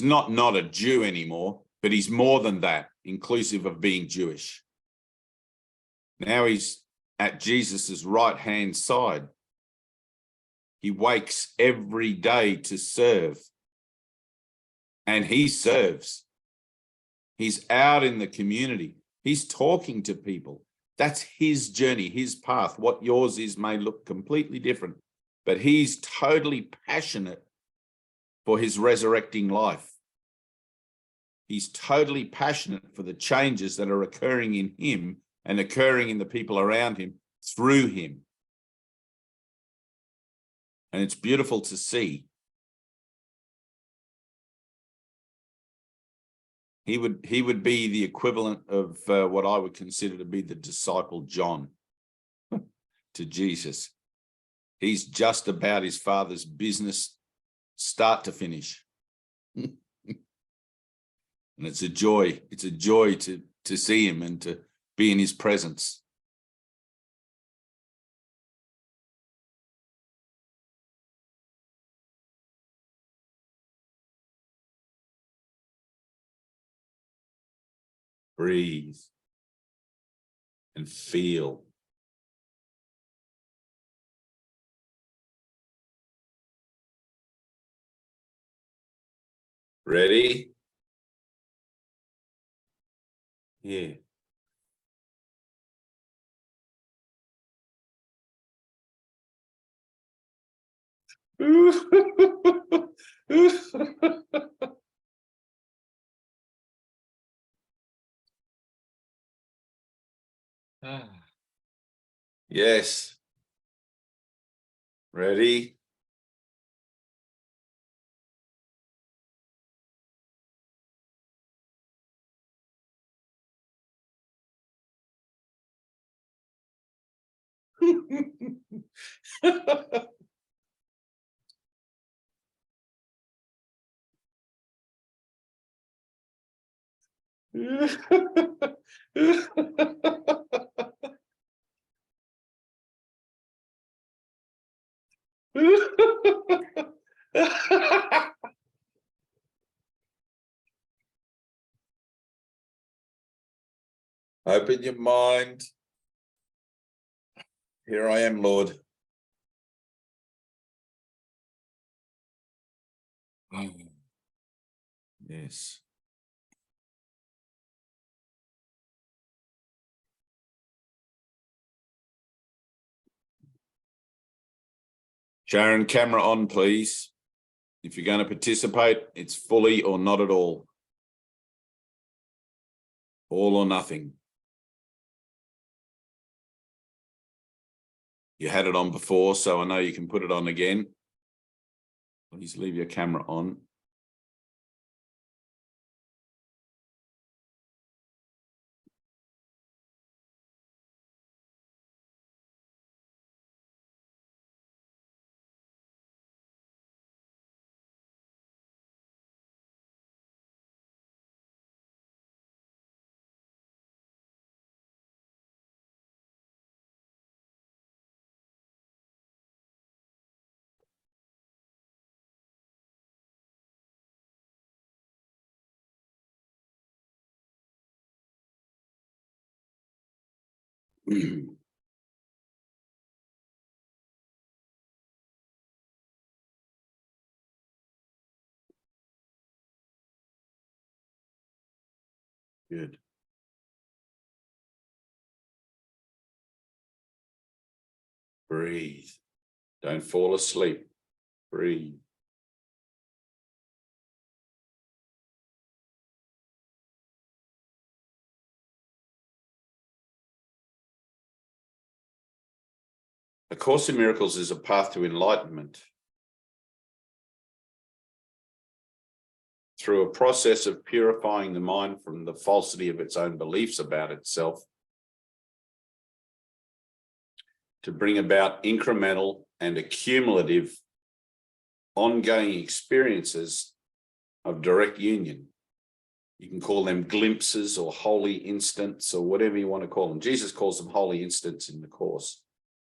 not a Jew anymore, but he's more than that, inclusive of being Jewish. Now he's at Jesus's right-hand side. He wakes every day to serve, and he serves. He's out in the community. He's talking to people. That's his journey, his path. What yours is may look completely different, but he's totally passionate for his resurrecting life. He's totally passionate for the changes that are occurring in him and occurring in the people around him through him. And it's beautiful to see. He would be the equivalent of what I would consider to be the disciple John to Jesus. He's just about his Father's business, start to finish. And it's a joy. It's a joy to see him and to be in his presence. Breathe. and feel. Ready? Yeah. Yes. Ready? Open your mind. Here I am, Lord. Yes. Sharon, camera on, please. If you're going to participate, it's fully or not at all. All or nothing. You had it on before, so I know you can put it on again. Please leave your camera on. Good. Breathe. Don't fall asleep. Breathe. A Course in Miracles is a path to enlightenment through a process of purifying the mind from the falsity of its own beliefs about itself to bring about incremental and accumulative ongoing experiences of direct union. You can call them glimpses or holy instants or whatever you want to call them. Jesus calls them holy instants in the Course.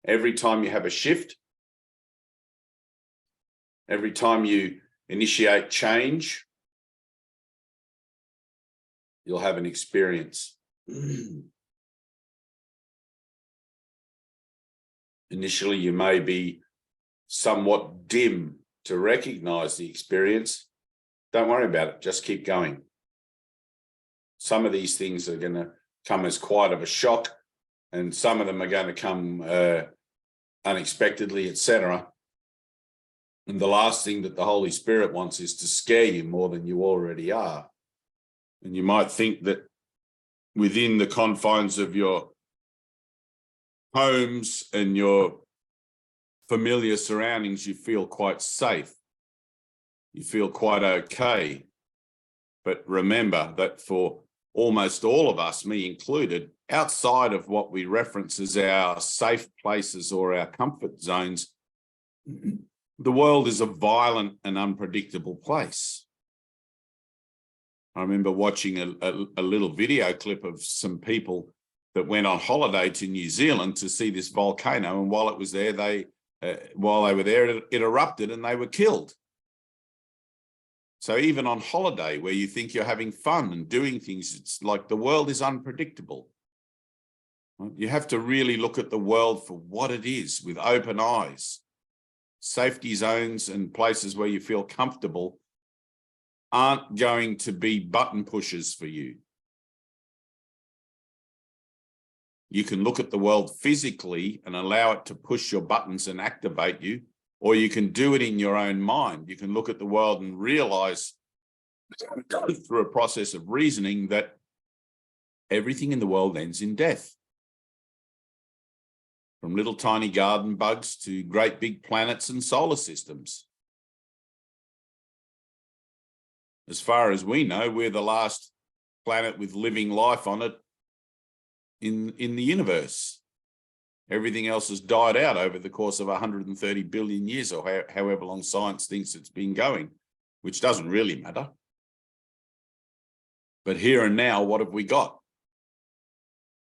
Every time you have a shift, every time you initiate change, you'll have an experience. Initially, you may be somewhat dim to recognize the experience. Don't worry about it. Just keep going. Some of these things are going to come as quite of a shock, and some of them are going to come unexpectedly, etc. And the last thing that the Holy Spirit wants is to scare you more than you already are. And you might think that within the confines of your homes and your familiar surroundings, you feel quite safe. You feel quite okay. But remember that for almost all of us, me included, outside of what we reference as our safe places or our comfort zones, the world is a violent and unpredictable place. I remember watching a little video clip of some people that went on holiday to New Zealand to see this volcano, and while it was there, while they were there, it erupted and they were killed. So even on holiday, where you think you're having fun and doing things, it's like the world is unpredictable. You have to really look at the world for what it is with open eyes. Safety zones and places where you feel comfortable aren't going to be button pushers for you. You can look at the world physically and allow it to push your buttons and activate you, or you can do it in your own mind. You can look at the world and realize through a process of reasoning that everything in the world ends in death. From little tiny garden bugs to great big planets and solar systems. As far as we know, we're the last planet with living life on it in the universe. Everything else has died out over the course of 130 billion years, or however long science thinks it's been going, which doesn't really matter. But here and now, what have we got?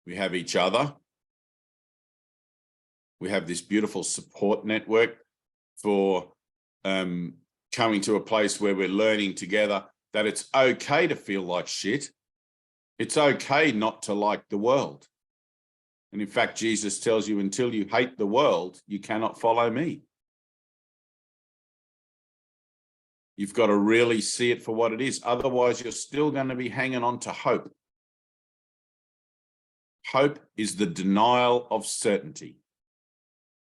We have each other. We have this beautiful support network for coming to a place where we're learning together that it's okay to feel like shit. It's okay not to like the world. And in fact, Jesus tells you, until you hate the world, you cannot follow me. You've got to really see it for what it is. Otherwise, you're still going to be hanging on to hope. Hope is the denial of certainty.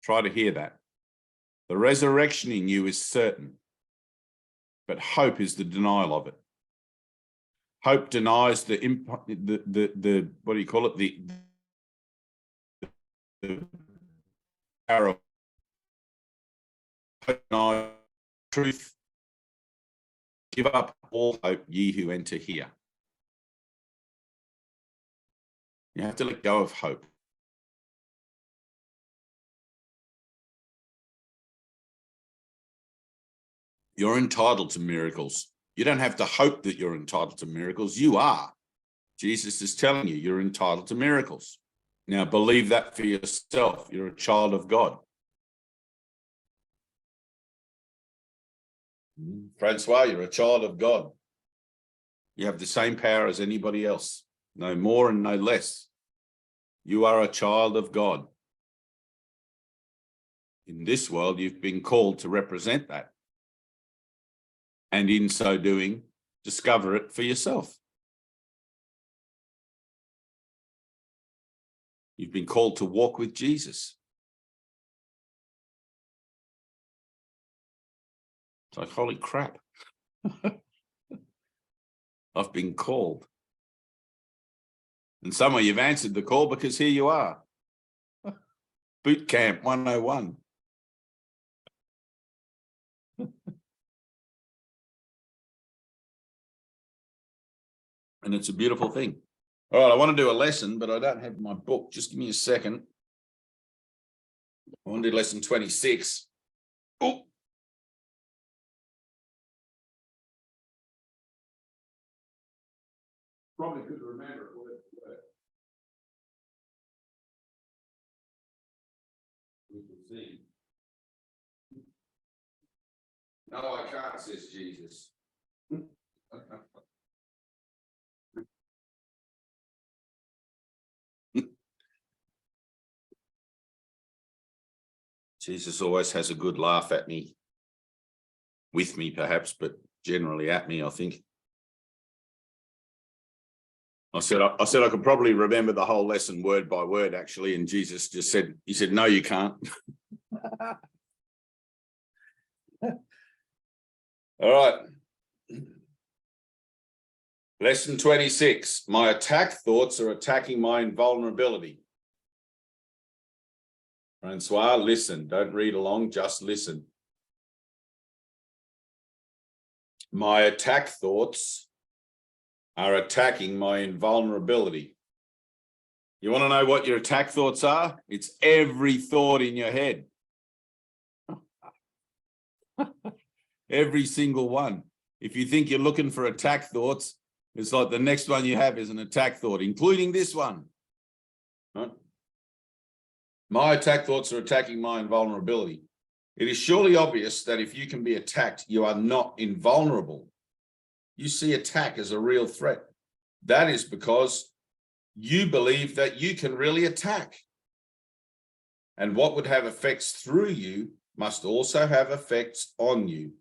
Try to hear that. The resurrection in you is certain, but hope is the denial of it. Hope denies the what do you call it? The power of hope denies truth. Give up all hope, ye who enter here. You have to let go of hope. You're entitled to miracles. You don't have to hope that you're entitled to miracles. You are. Jesus is telling you you're entitled to miracles. Now believe that for yourself. You're a child of God. Francois, you're a child of God. You have the same power as anybody else. No more and no less. You are a child of God. In this world, you've been called to represent that. And in so doing, discover it for yourself. You've been called to walk with Jesus. It's like, holy crap. I've been called. And some of you've answered the call because here you are. Boot Camp 101. And it's a beautiful thing. All right, I want to do a lesson, but I don't have my book. Just give me a second. I want to do lesson 26. Oh. Probably could remember it word for word. We can see. No, I can't, says Jesus. Jesus always has a good laugh at me, with me perhaps, but generally at me, I think. I said I could probably remember the whole lesson word by word, actually, and Jesus just said, he said, no, you can't. All right. Lesson 26. My attack thoughts are attacking my invulnerability. Francois, listen. Don't read along, just listen. My attack thoughts are attacking my invulnerability. You want to know what your attack thoughts are? It's every thought in your head. Every single one. If you think you're looking for attack thoughts, it's like the next one you have is an attack thought, including this one. Right? My attack thoughts are attacking my invulnerability. It is surely obvious that if you can be attacked, you are not invulnerable. You see attack as a real threat. That is because you believe that you can really attack. And what would have effects through you must also have effects on you.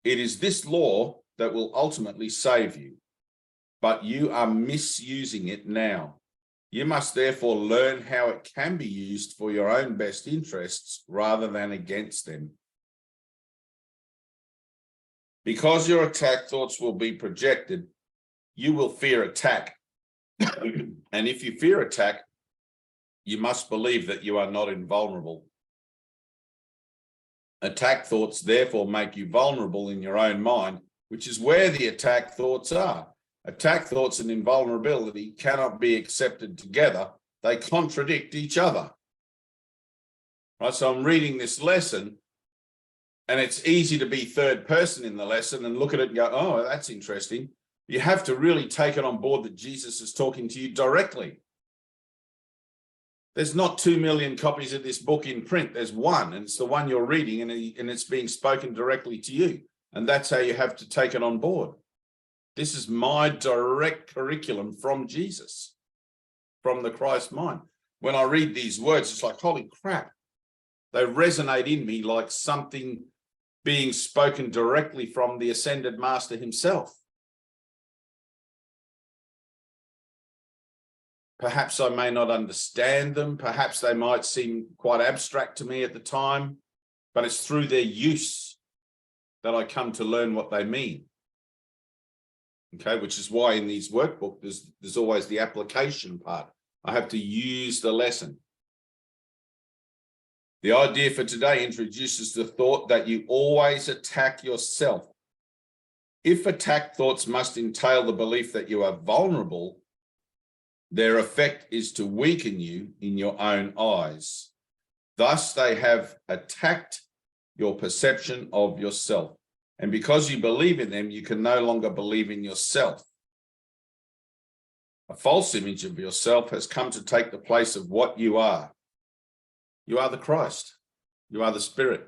It is this law that will ultimately save you, but you are misusing it now. You must therefore learn how it can be used for your own best interests rather than against them. Because your attack thoughts will be projected, you will fear attack. And if you fear attack, you must believe that you are not invulnerable. Attack thoughts therefore make you vulnerable in your own mind, which is where the attack thoughts are. Attack thoughts and invulnerability cannot be accepted together. They contradict each other. Right, so I'm reading this lesson, and it's easy to be third person in the lesson and look at it and go, oh, that's interesting. You have to really take it on board that Jesus is talking to you directly. There's not 2 million copies of this book in print. There's one, and it's the one you're reading, and it's being spoken directly to you. And that's how you have to take it on board. This is my direct curriculum from Jesus, from the Christ mind. When I read these words, it's like, holy crap. They resonate in me like something being spoken directly from the ascended master himself. Perhaps I may not understand them. Perhaps they might seem quite abstract to me at the time, but it's through their use that I come to learn what they mean. Okay, which is why in these workbooks, there's always the application part. I have to use the lesson. The idea for today introduces the thought that you always attack yourself. If attack thoughts must entail the belief that you are vulnerable, their effect is to weaken you in your own eyes. Thus, they have attacked your perception of yourself. And because you believe in them, you can no longer believe in yourself. A false image of yourself has come to take the place of what you are. You are the Christ. You are the Spirit.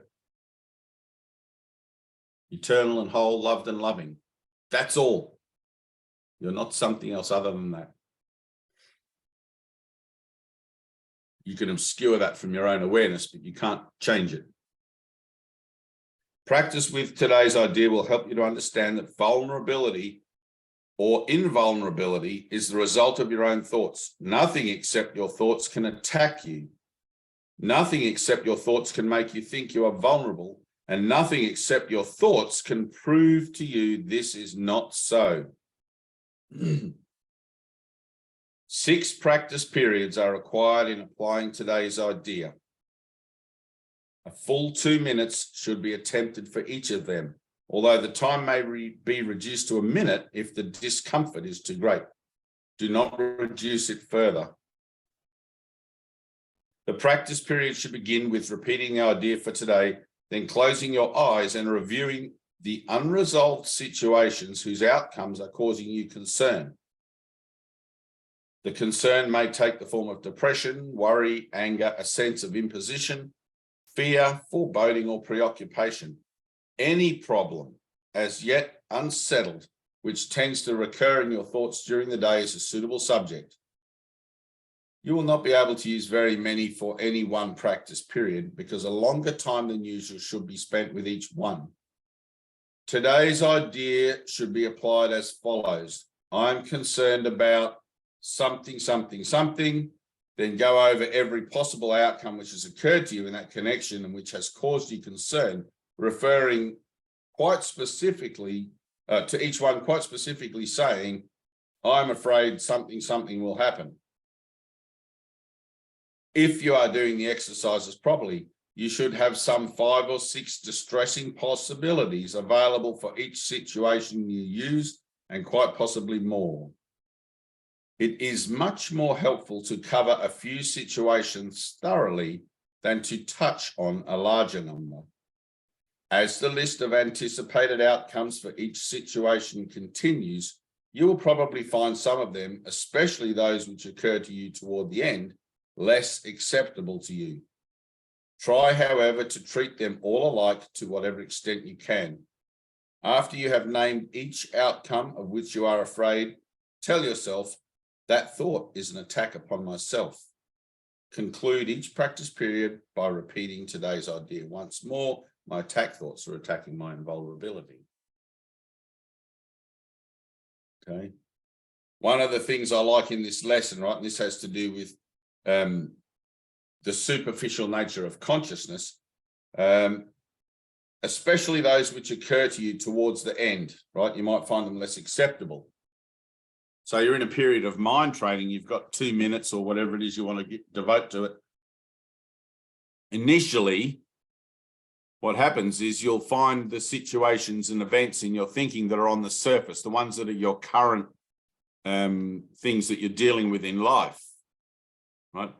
Eternal and whole, loved and loving. That's all. You're not something else other than that. You can obscure that from your own awareness, but you can't change it. Practice with today's idea will help you to understand that vulnerability or invulnerability is the result of your own thoughts. Nothing except your thoughts can attack you. Nothing except your thoughts can make you think you are vulnerable, and nothing except your thoughts can prove to you this is not so. 6 practice periods are required in applying today's idea. A full 2 minutes should be attempted for each of them, although the time may be reduced to a minute if the discomfort is too great. Do not reduce it further. The practice period should begin with repeating the idea for today, then closing your eyes and reviewing the unresolved situations whose outcomes are causing you concern. The concern may take the form of depression, worry, anger, a sense of imposition, fear, foreboding, or preoccupation. Any problem as yet unsettled, which tends to recur in your thoughts during the day, is a suitable subject. You will not be able to use very many for any one practice period because a longer time than usual should be spent with each one. Today's idea should be applied as follows. I'm concerned about something, something, something, then go over every possible outcome which has occurred to you in that connection and which has caused you concern, referring quite specifically to each one, quite specifically saying, I'm afraid something, something will happen. If you are doing the exercises properly, you should have some 5 or 6 distressing possibilities available for each situation you use, and quite possibly more. It is much more helpful to cover a few situations thoroughly than to touch on a larger number. As the list of anticipated outcomes for each situation continues, you will probably find some of them, especially those which occur to you toward the end, less acceptable to you. Try, however, to treat them all alike to whatever extent you can. After you have named each outcome of which you are afraid, tell yourself, That thought is an attack upon myself. Conclude each practice period by repeating today's idea once more. My attack thoughts are attacking my invulnerability. Okay. One of the things I like in this lesson, right, and this has to do with the superficial nature of consciousness, especially those which occur to you towards the end, right? You might find them less acceptable. So you're in a period of mind training. You've got 2 minutes or whatever it is you want to devote to it. Initially, what happens is you'll find the situations and events in your thinking that are on the surface, the ones that are your current things that you're dealing with in life, right?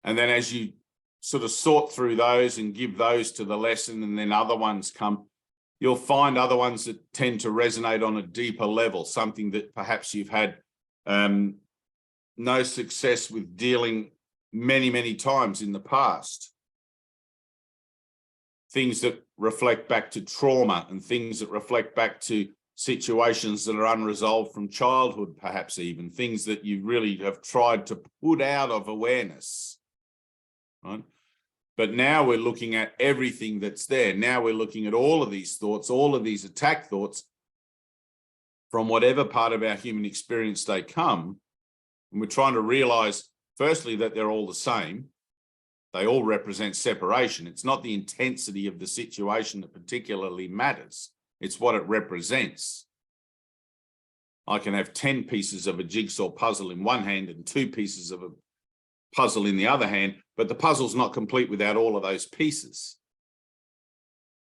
And then as you sort of sort through those and give those to the lesson, and then other ones come, you'll find other ones that tend to resonate on a deeper level, something that perhaps you've had no success with dealing many, many times in the past. Things that reflect back to trauma and things that reflect back to situations that are unresolved from childhood, perhaps even things that you really have tried to put out of awareness, right? But now we're looking at everything that's there. Now we're looking at all of these thoughts, all of these attack thoughts from whatever part of our human experience they come. And we're trying to realize, firstly, that they're all the same. They all represent separation. It's not the intensity of the situation that particularly matters. It's what it represents. I can have 10 pieces of a jigsaw puzzle in one hand and 2 pieces of a puzzle in the other hand, but the puzzle's not complete without all of those pieces.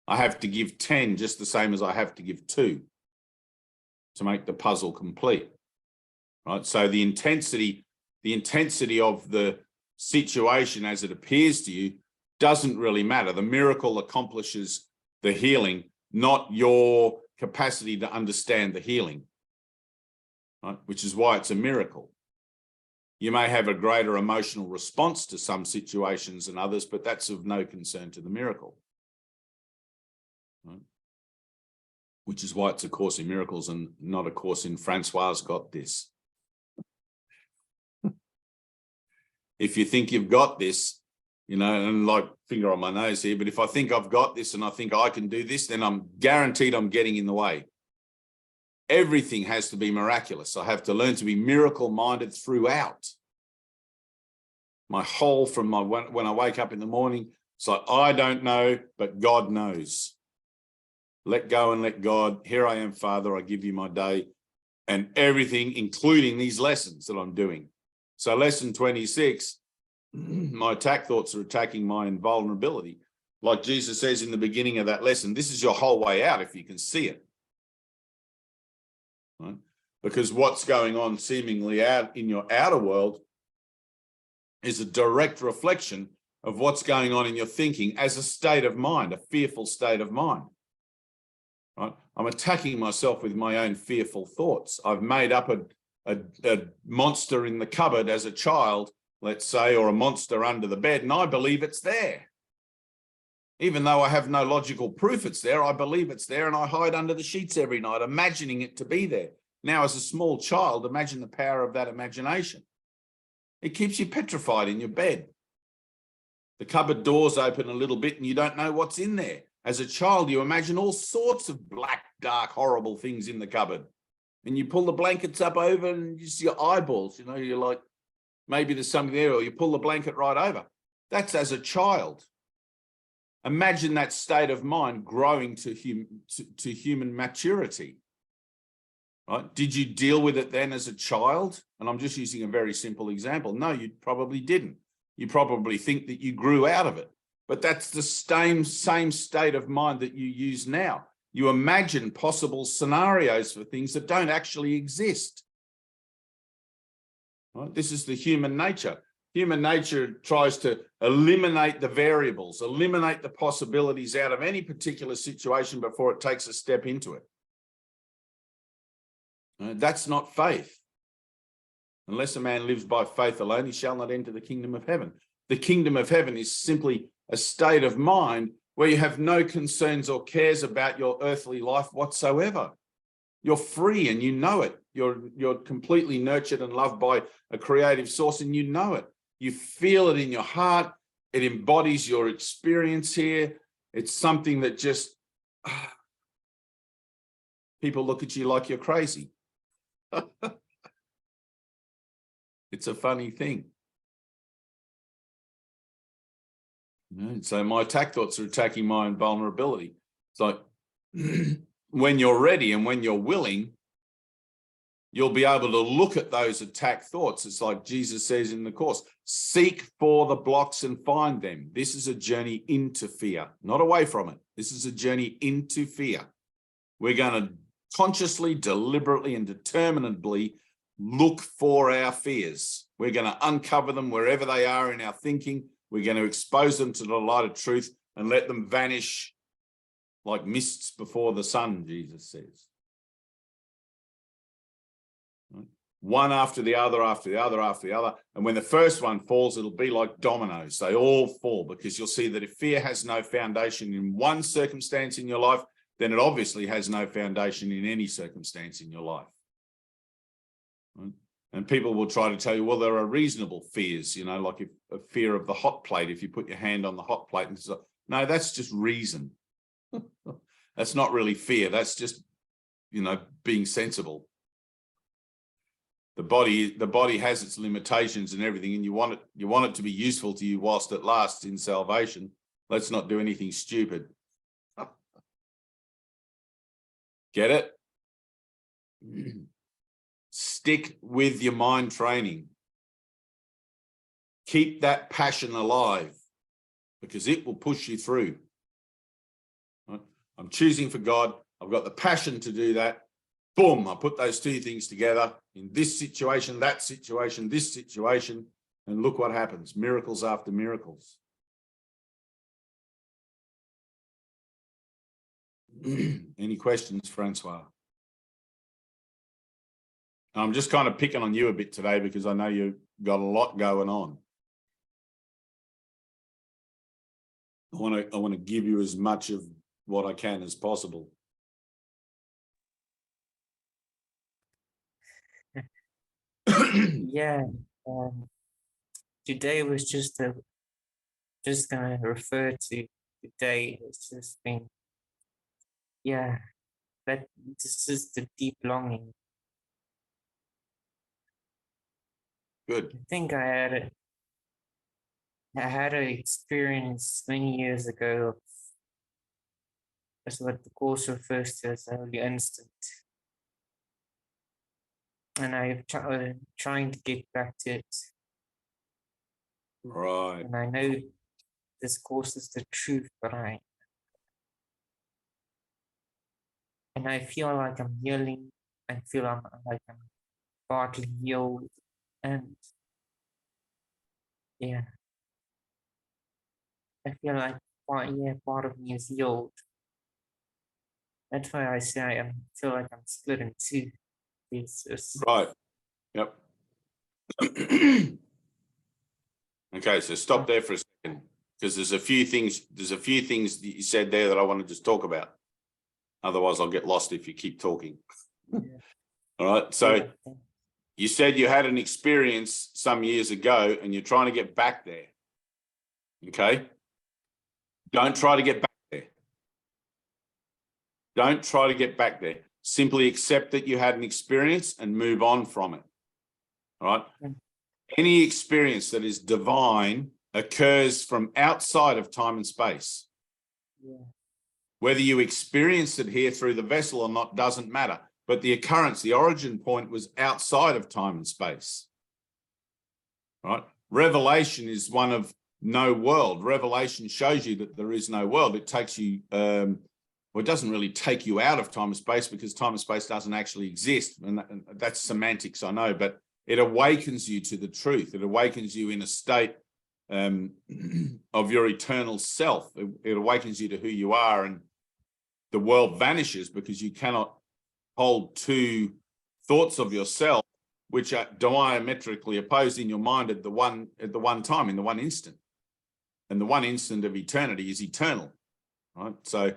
I have to give 10 just the same as I have to give 2 to make the puzzle complete, right? So the intensity of the situation as it appears to you doesn't really matter. The miracle accomplishes the healing, not your capacity to understand the healing, right? Which is why it's a miracle. You may have a greater emotional response to some situations than others, but that's of no concern to the miracle, right? Which is why it's a Course in Miracles and not a Course in Francois got this. If you think you've got this, you know, and like finger on my nose here, but if I think I've got this and I think I can do this, then I'm guaranteed I'm getting in the way. Everything has to be miraculous. I have to learn to be miracle-minded throughout. My whole, from my when I wake up in the morning, it's like, I don't know, but God knows. Let go and let God. Here I am, Father, I give you my day and everything, including these lessons that I'm doing. So lesson 26, my attack thoughts are attacking my invulnerability. Like Jesus says in the beginning of that lesson, this is your whole way out if you can see it. Right? Because what's going on seemingly out in your outer world is a direct reflection of what's going on in your thinking as a state of mind, a fearful state of mind. Right? I'm attacking myself with my own fearful thoughts. I've made up a monster in the cupboard as a child, let's say, or a monster under the bed, and I believe it's there. Even though I have no logical proof it's there, I believe it's there, and I hide under the sheets every night, imagining it to be there. Now, as a small child, imagine the power of that imagination. It keeps you petrified in your bed. The cupboard doors open a little bit and you don't know what's in there. As a child, you imagine all sorts of black, dark, horrible things in the cupboard. And you pull the blankets up over and you see your eyeballs, you know, you're like, maybe there's something there, or you pull the blanket right over. That's as a child. Imagine that state of mind growing to human maturity. Right? Did you deal with it then as a child? And I'm just using a very simple example. No, you probably didn't. You probably think that you grew out of it. But that's the same state of mind that you use now. You imagine possible scenarios for things that don't actually exist. Right? This is the human nature. Human nature tries to eliminate the variables, eliminate the possibilities out of any particular situation before it takes a step into it. That's not faith. Unless a man lives by faith alone, he shall not enter the kingdom of heaven. The kingdom of heaven is simply a state of mind where you have no concerns or cares about your earthly life whatsoever. You're free and you know it. You're completely nurtured and loved by a creative source, and you know it. You feel it in your heart. It embodies your experience here. It's something that just people look at you like you're crazy. It's a funny thing. So my attack thoughts are attacking my invulnerability. It's like when you're ready and when you're willing, you'll be able to look at those attack thoughts. It's like Jesus says in the Course, seek for the blocks and find them. This is a journey into fear, not away from it. This is a journey into fear. We're going to consciously, deliberately, and determinedly look for our fears. We're going to uncover them wherever they are in our thinking. We're going to expose them to the light of truth and let them vanish like mists before the sun, Jesus says. One after the other, after the other, after the other. And when the first one falls, it'll be like dominoes. They all fall, because you'll see that if fear has no foundation in one circumstance in your life, then it obviously has no foundation in any circumstance in your life. Right? And people will try to tell you, well, there are reasonable fears, you know, like a fear of the hot plate. If you put your hand on the hot plate, and so, no, that's just reason. That's not really fear. That's just, you know, being sensible. The body has its limitations and everything, and you want it to be useful to you whilst it lasts in salvation. Let's not do anything stupid. Get it? Stick with your mind training. Keep that passion alive, because it will push you through. Right? I'm choosing for God. I've got the passion to do that. Boom, I put those two things together in this situation, that situation, this situation, and look what happens. Miracles after miracles. Any questions, Francois? I'm just kind of picking on you a bit today because I know you've got a lot going on. I want to give you as much of what I can as possible. Yeah, today was just gonna refer to today. It's just been, yeah, that this is the deep longing. Good. I think I had an experience many years ago. That's what the Course refers to as the Holy Instant. And I'm trying to get back to it. Right. And I know this Course is the truth, but I feel like I'm healing. I feel like I'm partly healed, and yeah, I feel like part of me is healed. That's why I say I feel like I'm split in two pieces. Right. Yep. Okay, so stop there for a second, because there's a few things that you said there that I want to just talk about. Otherwise, I'll get lost if you keep talking. Yeah. All right. So Yeah. you said you had an experience some years ago and you're trying to get back there. Okay. Don't try to get back there. Don't try to get back there. Simply accept that you had an experience and move on from it. All right. Yeah. Any experience that is divine occurs from outside of time and space. Yeah. Whether you experienced it here through the vessel or not doesn't matter. But the occurrence, the origin point, was outside of time and space. Right? Revelation is one of no world. Revelation shows you that there is no world. It takes you, well, it doesn't really take you out of time and space, because time and space doesn't actually exist. And that's semantics, I know, but it awakens you to the truth. It awakens you in a state of your eternal self. It awakens you to who you are, and the world vanishes because you cannot hold two thoughts of yourself which are diametrically opposed in your mind at the one time, in the one instant. And the one instant of eternity is eternal, right? So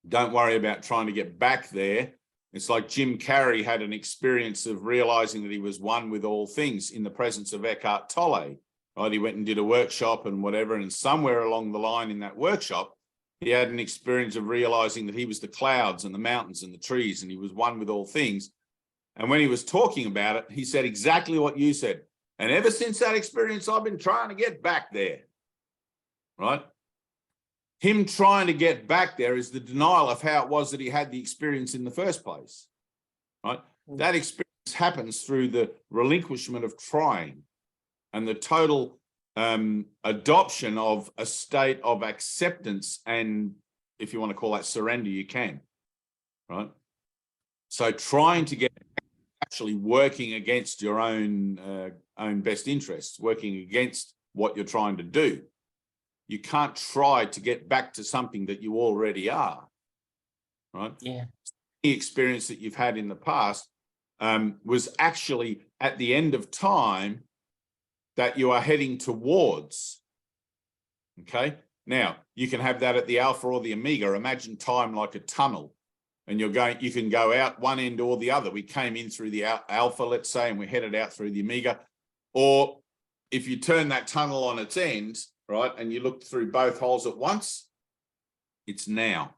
don't worry about trying to get back there. It's like Jim Carrey had an experience of realizing that he was one with all things in the presence of Eckhart Tolle. Right? He went and did a workshop and whatever, and somewhere along the line in that workshop, he had an experience of realizing that he was the clouds and the mountains and the trees, and he was one with all things. And when he was talking about it, he said exactly what you said. And ever since that experience, I've been trying to get back there. Right? Him trying to get back there is the denial of how it was that he had the experience in the first place. Right? That experience happens through the relinquishment of trying and the total adoption of a state of acceptance, and if you want to call that surrender, you can. Right? So trying to get actually working against your own best interests, working against what you're trying to do. You can't try to get back to something that you already are, right? Yeah. The experience that you've had in the past was actually at the end of time that you are heading towards, okay? Now, you can have that at the alpha or the omega. Imagine time like a tunnel, and you can go out one end or the other. We came in through the alpha, let's say, and we headed out through the omega. Or if you turn that tunnel on its end, right, and you look through both holes at once, it's now.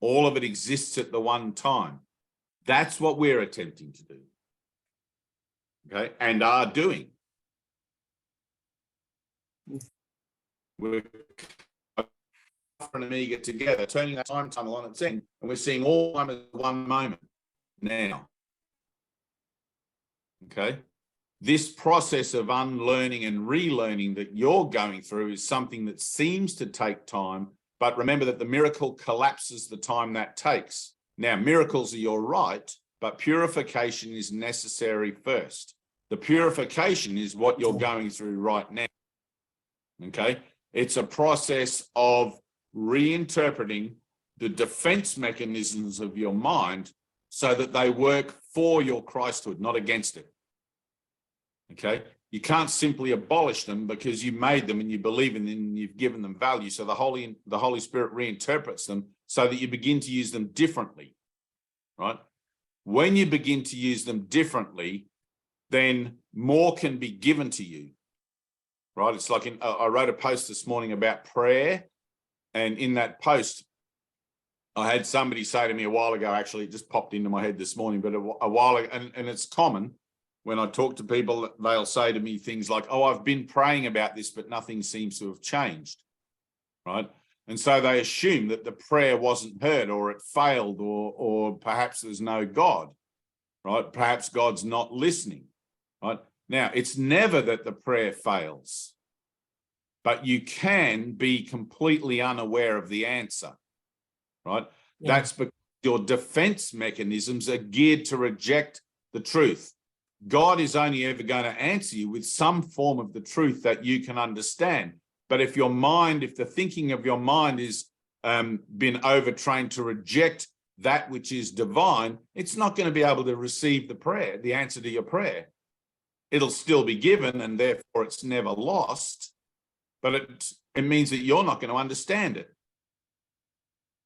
All of it exists at the one time. That's what we're attempting to do, okay, and are doing. We're and omega together, turning that time tunnel on its end, and we're seeing all time as one moment now. Okay? This process of unlearning and relearning that you're going through is something that seems to take time, but remember that the miracle collapses the time that takes. Now, miracles are your right, but purification is necessary first. The purification is what you're going through right now. Okay? It's a process of reinterpreting the defense mechanisms of your mind so that they work for your Christhood, not against it. Okay? You can't simply abolish them because you made them and you believe in them and you've given them value. So the Holy Spirit reinterprets them so that you begin to use them differently, right? When you begin to use them differently, then more can be given to you, right? It's like I wrote a post this morning about prayer. And in that post, I had somebody say to me a while ago, actually, it just popped into my head this morning, but a while ago, and it's common when I talk to people, they'll say to me things like, oh, I've been praying about this, but nothing seems to have changed, right? And so they assume that the prayer wasn't heard or it failed or perhaps there's no God, right? Perhaps God's not listening, right? Now, it's never that the prayer fails, but you can be completely unaware of the answer, right? Yeah. That's because your defense mechanisms are geared to reject the truth. God is only ever going to answer you with some form of the truth that you can understand. But if the thinking of your mind is been overtrained to reject that which is divine, it's not going to be able to receive the answer to your prayer. It'll still be given, and therefore it's never lost. But it means that you're not going to understand it.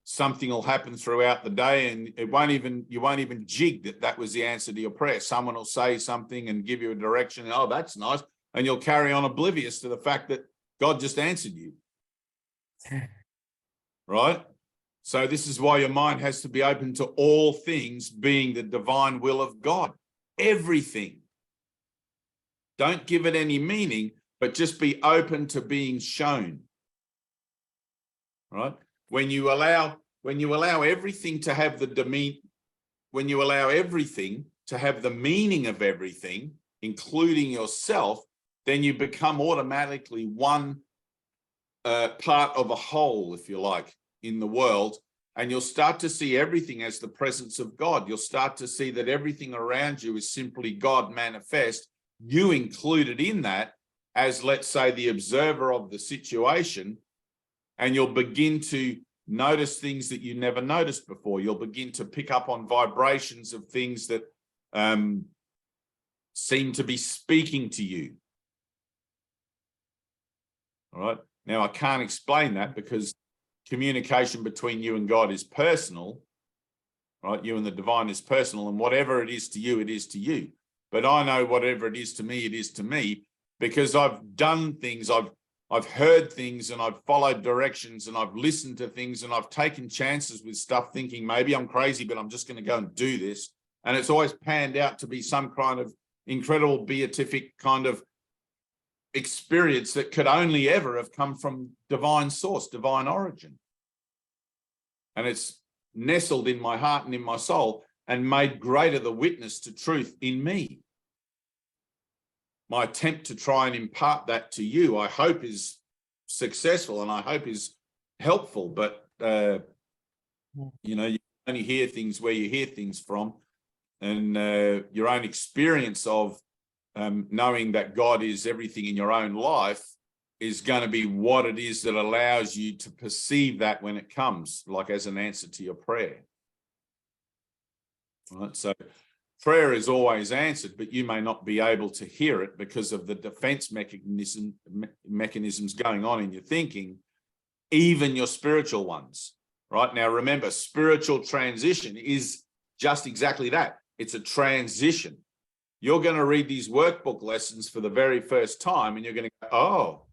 Something will happen throughout the day, and you won't even jig that was the answer to your prayer. Someone will say something and give you a direction. And, oh, that's nice, and you'll carry on oblivious to the fact that God just answered you. Right? So this is why your mind has to be open to all things being the divine will of God. Everything. Don't give it any meaning, but just be open to being shown. Right? When you allow everything to have when you allow everything to have the meaning of everything, including yourself, then you become automatically one part of a whole, if you like, in the world, and you'll start to see everything as the presence of God. You'll start to see that everything around you is simply God manifest, you included in that as, let's say, the observer of the situation, and you'll begin to notice things that you never noticed before. You'll begin to pick up on vibrations of things that seem to be speaking to you. All right. Now, I can't explain that because communication between you and God is personal, right? You and the divine is personal, and whatever it is to you, it is to you. But I know whatever it is to me, it is to me, because I've done things, I've heard things, and I've followed directions, and I've listened to things, and I've taken chances with stuff thinking maybe I'm crazy, but I'm just going to go and do this. And it's always panned out to be some kind of incredible beatific kind of experience that could only ever have come from divine source, divine origin. And it's nestled in my heart and in my soul and made greater the witness to truth in me. My attempt to try and impart that to you, I hope, is successful, and I hope is helpful. But, you know, you only hear things where you hear things from, and your own experience of knowing that God is everything in your own life is going to be what it is that allows you to perceive that when it comes, like as an answer to your prayer. Right? So prayer is always answered, but you may not be able to hear it because of the defense mechanisms going on in your thinking, even your spiritual ones. Right? Now, remember, spiritual transition is just exactly that. It's a transition. You're going to read these workbook lessons for the very first time, and you're going to go, oh,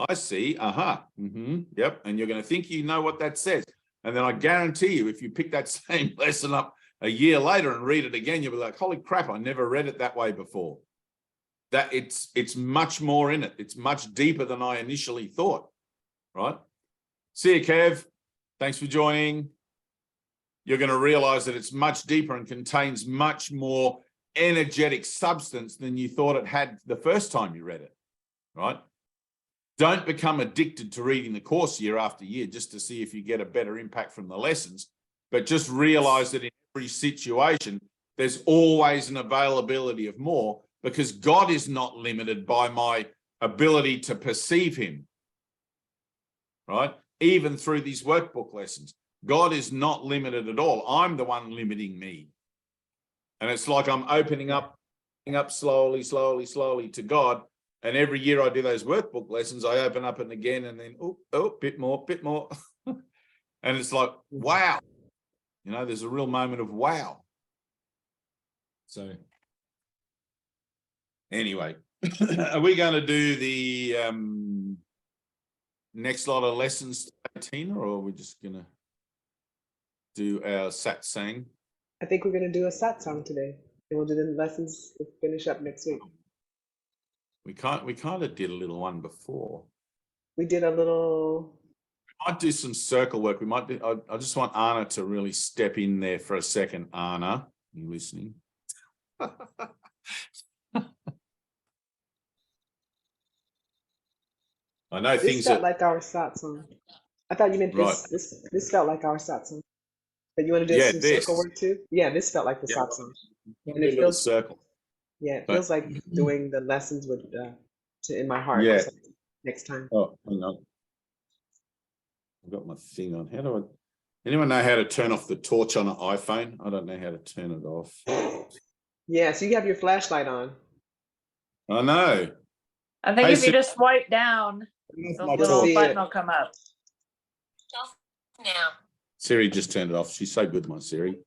I see. Yep. And you're going to think you know what that says. And then I guarantee you, if you pick that same lesson up a year later and read it again, you'll be like, holy crap, I never read it that way before. That it's much more in it. It's much deeper than I initially thought. Right? See you, Kev. Thanks for joining. You're going to realize that it's much deeper and contains much more energetic substance than you thought it had the first time you read it, right? Don't become addicted to reading the course year after year just to see if you get a better impact from the lessons, but just realize that in every situation, there's always an availability of more, because God is not limited by my ability to perceive him, right? Even through these workbook lessons, God is not limited at all. I'm the one limiting me. And it's like I'm opening up slowly to God. And every year I do those workbook lessons, I open up and again, and then, bit more. And it's like, wow. You know, there's a real moment of wow. So anyway, are we going to do the next lot of lessons, Tina, or are we just going to do our Satsang? I think we're going to do a Satsang today. And we'll do the lessons. We'll finish up next week. We kind of did a little one before. We did a little. We might do some circle work. We might do. I just want Anna to really step in there for a second. Anna, are you listening? I know This things felt that like our Satsang. I thought you meant right. This felt like our Satsang. But you want to do some circle work too? Yeah, this felt like the Satsang. And it feels circle. Yeah, it feels like doing the lessons with in my heart. Yeah. Next time. Oh, hang on. I've got my thing on. How do I? Anyone know how to turn off the torch on an iPhone? I don't know how to turn it off. Yeah, so you have your flashlight on. I know. I think if you just swipe down, the little button will come up. Now. Siri just turned it off. She's so good, my Siri.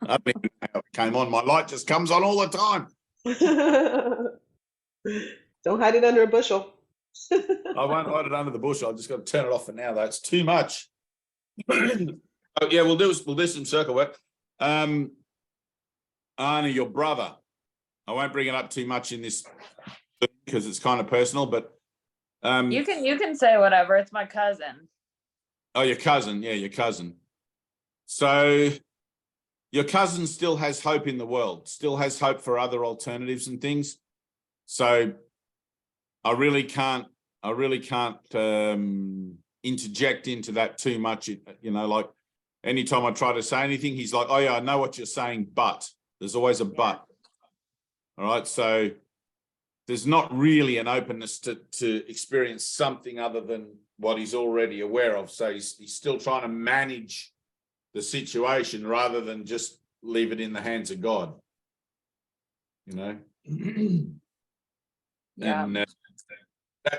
I don't even know how it came on. My light just comes on all the time. Don't hide it under a bushel. I won't hide it under the bushel. I've just got to turn it off for now, though. It's too much. Oh, yeah, we'll do some circle work. Arnie, your brother. I won't bring it up too much in this because it's kind of personal, but You can say whatever. It's my cousin. oh, your cousin. Yeah, your cousin. So your cousin still has hope in the world, still has hope for other alternatives and things. So I really can't interject into that too much. You know, like anytime I try to say anything, he's like, oh yeah, I know what you're saying, but there's always a but. All right. So there's not really an openness to experience something other than what he's already aware of. So he's still trying to manage the situation rather than just leave it in the hands of God. You know? Yeah. And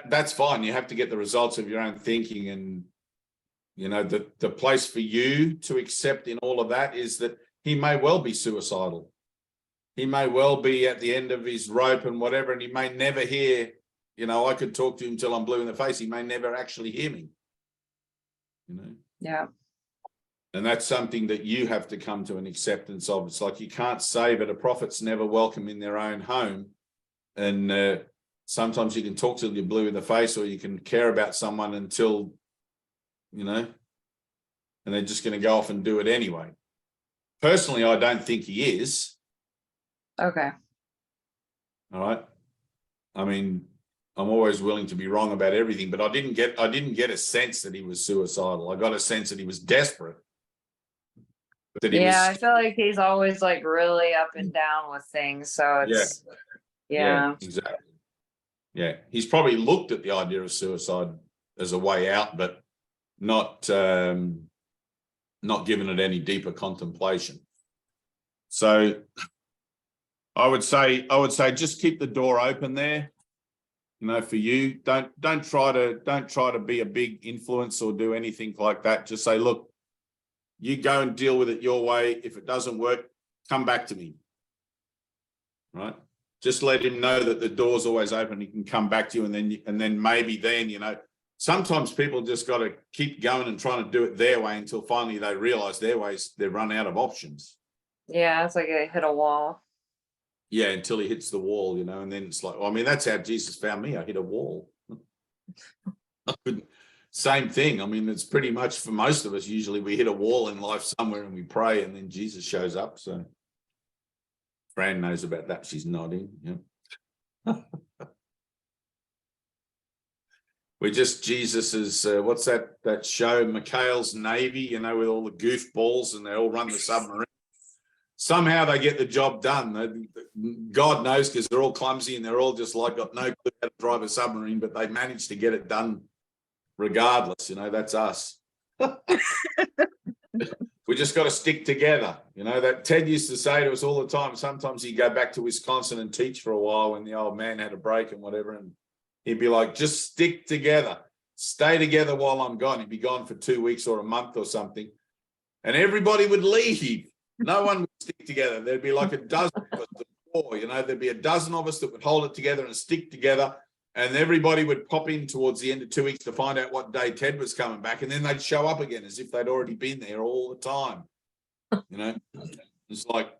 that's fine. You have to get the results of your own thinking, and you know, the place for you to accept in all of that is that he may well be suicidal. He may well be at the end of his rope and whatever, and he may never hear, you know, I could talk to him till I'm blue in the face. He may never actually hear me, you know? Yeah. And that's something that you have to come to an acceptance of. It's like you can't say, but a prophet's never welcome in their own home. And sometimes you can talk till you're blue in the face, or you can care about someone until, you know, and they're just going to go off and do it anyway. Personally, I don't think he is. Okay. All right. I mean, I'm always willing to be wrong about everything, but I didn't get a sense that he was suicidal. I got a sense that he was desperate. I feel like he's always like really up and down with things. So it's yeah, exactly. Yeah, he's probably looked at the idea of suicide as a way out, but not given it any deeper contemplation. So I would say just keep the door open there, you know, for you. Don't try to be a big influence or do anything like that. Just say, look, you go and deal with it your way. If it doesn't work, come back to me. Right? Just let him know that the door's always open. He can come back to you, and then maybe then, you know, sometimes people just got to keep going and trying to do it their way until finally they realize their ways, they've run out of options. Yeah, it's like I hit a wall. Yeah, until he hits the wall, you know, and then it's like, well, I mean, that's how Jesus found me. I hit a wall. Same thing. I mean, it's pretty much for most of us. Usually we hit a wall in life somewhere and we pray, and then Jesus shows up. So Fran knows about that. She's nodding. Yeah. We're just Jesus's, what's that show, McHale's Navy, you know, with all the goofballs, and they all run the submarine. Somehow they get the job done. God knows, because they're all clumsy and they're all just like got no clue how to drive a submarine, but they manage to get it done regardless. You know, that's us. We just got to stick together. You know, that Ted used to say to us all the time. Sometimes he'd go back to Wisconsin and teach for a while when the old man had a break and whatever, and he'd be like, just stick together. Stay together while I'm gone. He'd be gone for 2 weeks or a month or something, and everybody would leave. No one would stick together. There'd be like a dozen of us, you know, there'd be a dozen of us that would hold it together and stick together, and everybody would pop in towards the end of 2 weeks to find out what day Ted was coming back, and then they'd show up again as if they'd already been there all the time. You know, it's like,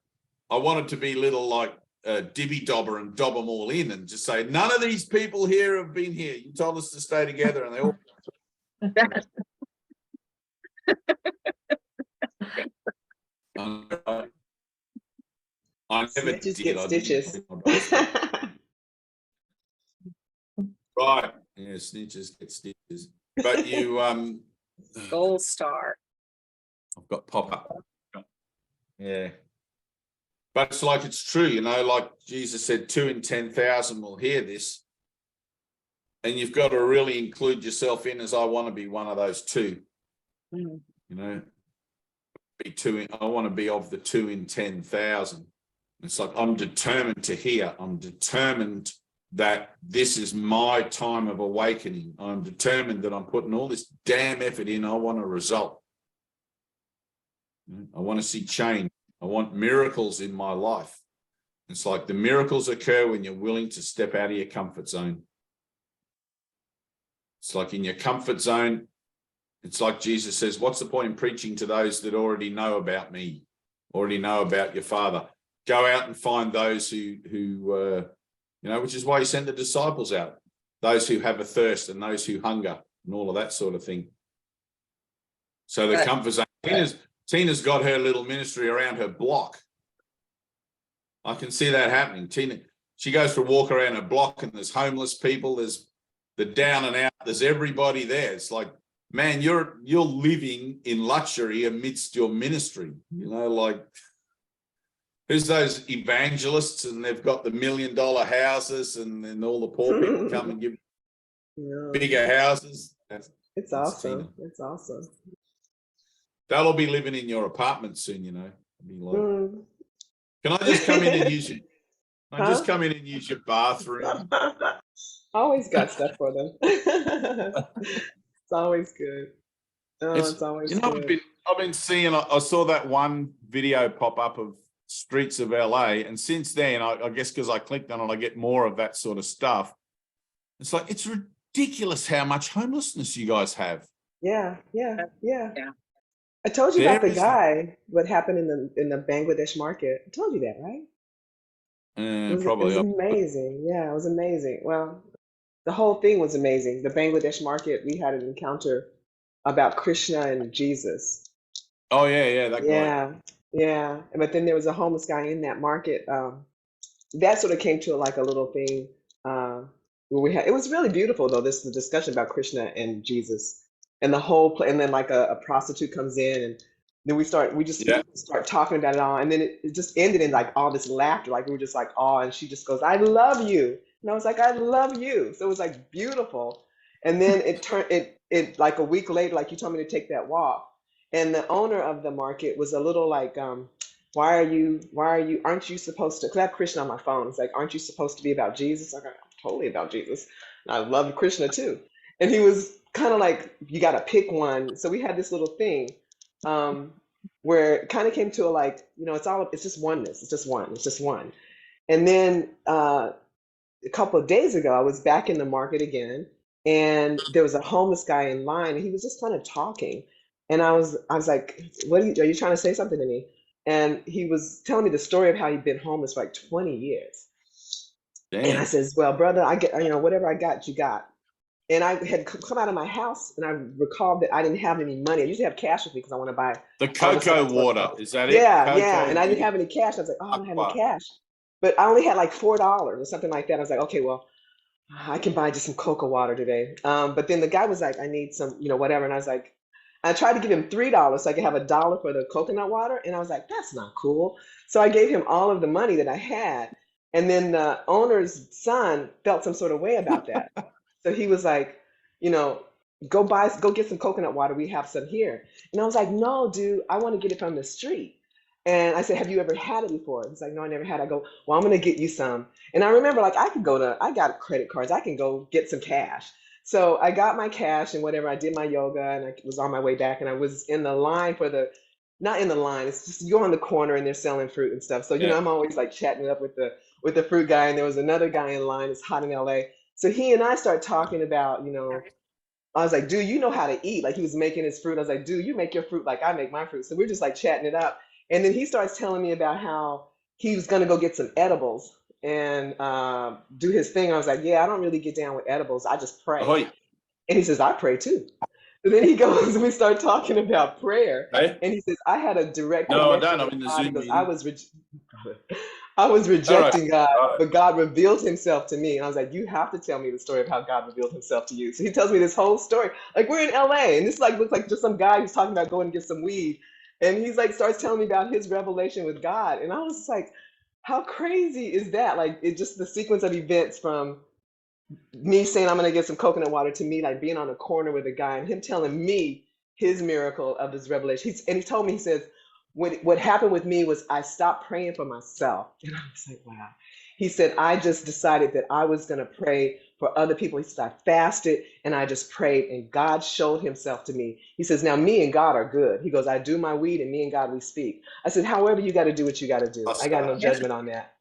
I wanted to be little like Dibby Dobber and dob them all in and just say, none of these people here have been here. You told us to stay together, and they all... I never Snitches did. get stitches. Right. Yeah, snitches get stitches. But you Gold star. I've got pop-up. Yeah. But it's like, it's true, you know, like Jesus said, 2 in 10,000 will hear this. And you've got to really include yourself in, as I want to be one of those 2. Mm. You know, I want to be of the 2 in 10,000. It's like, I'm determined to hear. I'm determined that this is my time of awakening. I'm determined that I'm putting all this damn effort in. I want a result. I want to see change. I want miracles in my life. It's like the miracles occur when you're willing to step out of your comfort zone. It's like in your comfort zone, it's like Jesus says, what's the point in preaching to those that already know about me, already know about your Father? Go out and find those who you know, which is why he sent the disciples out, those who have a thirst and those who hunger and all of that sort of thing. So the comfort zone, Tina's got her little ministry around her block. I can see that happening. Tina, she goes for a walk around her block, and there's homeless people, there's the down and out, there's everybody there. It's like, man, you're living in luxury amidst your ministry. You know, like, who's those evangelists, and they've got the $1 million houses, and then all the poor people come and give bigger houses. It's awesome. Tina. It's awesome. They'll all be living in your apartment soon, you know. Be like, can I just come in and use your? Can I just come in and use your bathroom? Always got stuff for them. It's always good. Oh, it's always good. I've been seeing. I saw that one video pop up of streets of LA, and since then, I guess because I clicked on it, I get more of that sort of stuff. It's like it's ridiculous how much homelessness you guys have. Yeah. I told you about the guy. What happened in the Bangladesh market? I told you that, right? Probably. It was amazing. Yeah, it was amazing. Well, the whole thing was amazing. The Bangladesh market, we had an encounter about Krishna and Jesus. Oh yeah, that guy. Yeah. But then there was a homeless guy in that market. That sort of came to like a little thing where we had. It was really beautiful though. The discussion about Krishna and Jesus, and the whole and then like a prostitute comes in, and then we just start talking about it all, and then it just ended in like all this laughter. Like we were just like, oh, and she just goes, "I love you," and I was like, "I love you." So it was like beautiful, and then it turned it like a week later, like you told me to take that walk, and the owner of the market was a little like, aren't you supposed to, because I have Krishna on my phone. It's like, aren't you supposed to be about Jesus? I'm totally about Jesus. And I love Krishna too. And he was kind of like, you got to pick one. So we had this little thing where it kind of came to a like, it's just oneness. It's just one. And then a couple of days ago, I was back in the market again, and there was a homeless guy in line, and he was just kind of talking. And I was like, are you trying to say something to me? And he was telling me the story of how he'd been homeless for like 20 years. Damn. And I says, well, brother, I get, whatever I got, you got. And I had come out of my house, and I recalled that I didn't have any money. I usually have cash with me because I want to buy the cocoa water. Is that it? Yeah. And I didn't have any cash. I was like, oh, I don't have any cash. But I only had like $4 or something like that. I was like, okay, well, I can buy just some cocoa water today. But then the guy was like, I need some, whatever. And I was like, I tried to give him $3 so I could have $1 for the coconut water. And I was like, that's not cool. So I gave him all of the money that I had. And then the owner's son felt some sort of way about that. So he was like, go get some coconut water. We have some here. And I was like, no, dude, I want to get it from the street. And I said, have you ever had it before? He's like, no, I never had it. I go, well, I'm going to get you some. And I remember like I got credit cards. I can go get some cash. So I got my cash and whatever. I did my yoga, and I was on my way back, and I was in the line not in the line. It's just you go on the corner and they're selling fruit and stuff. So, I'm always like chatting it up with the fruit guy. And there was another guy in line. It's hot in LA. So he and I start talking about, I was like, dude, you know how to eat. Like he was making his fruit. I was like, dude, you make your fruit like I make my fruit. So we're just like chatting it up. And then he starts telling me about how he was going to go get some edibles and do his thing. I was like, yeah, I don't really get down with edibles. I just pray. Ahoy. And he says, I pray too. And then he goes and we start talking about prayer. Hey? And he says, I had a direct No, I connection don't. I'm in with the God. Zoom He goes, meeting. I was rejecting God, All right. but God revealed himself to me. And I was like, you have to tell me the story of how God revealed himself to you. So he tells me this whole story. Like we're in LA, and this like looks like just some guy who's talking about going to get some weed. And he's like starts telling me about his revelation with God. And I was just like, how crazy is that? Like it just the sequence of events from me saying I'm gonna get some coconut water to me like being on a corner with a guy and him telling me his miracle of his revelation. He told me, he says, what happened with me was I stopped praying for myself. And I was like, wow. He said, I just decided that I was going to pray for other people. He said, I fasted and I just prayed and God showed himself to me. He says, now me and God are good. He goes, I do my weed and me and God, we speak. I said, however, you got to do what you got to do. I got no judgment on that.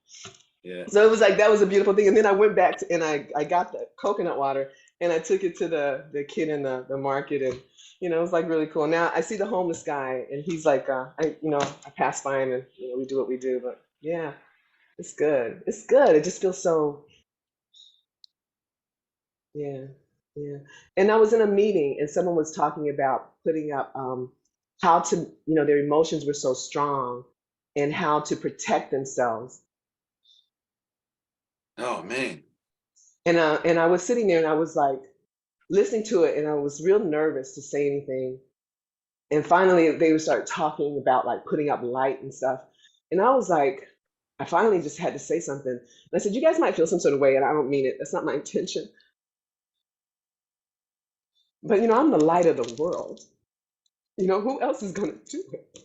Yeah. So it was like, that was a beautiful thing. And then I went back and I got the coconut water and I took it to the kid in the market, and it was like really cool. Now I see the homeless guy and he's like, I pass by him and we do what we do, but yeah, it's good. It's good. It just feels so, yeah. And I was in a meeting and someone was talking about putting up how to, their emotions were so strong and how to protect themselves. Oh man. And I was sitting there and I was like listening to it and I was real nervous to say anything. And finally they would start talking about like putting up light and stuff. And I was like, I finally just had to say something. And I said, you guys might feel some sort of way and I don't mean it. That's not my intention. But I'm the light of the world. Who else is gonna do it?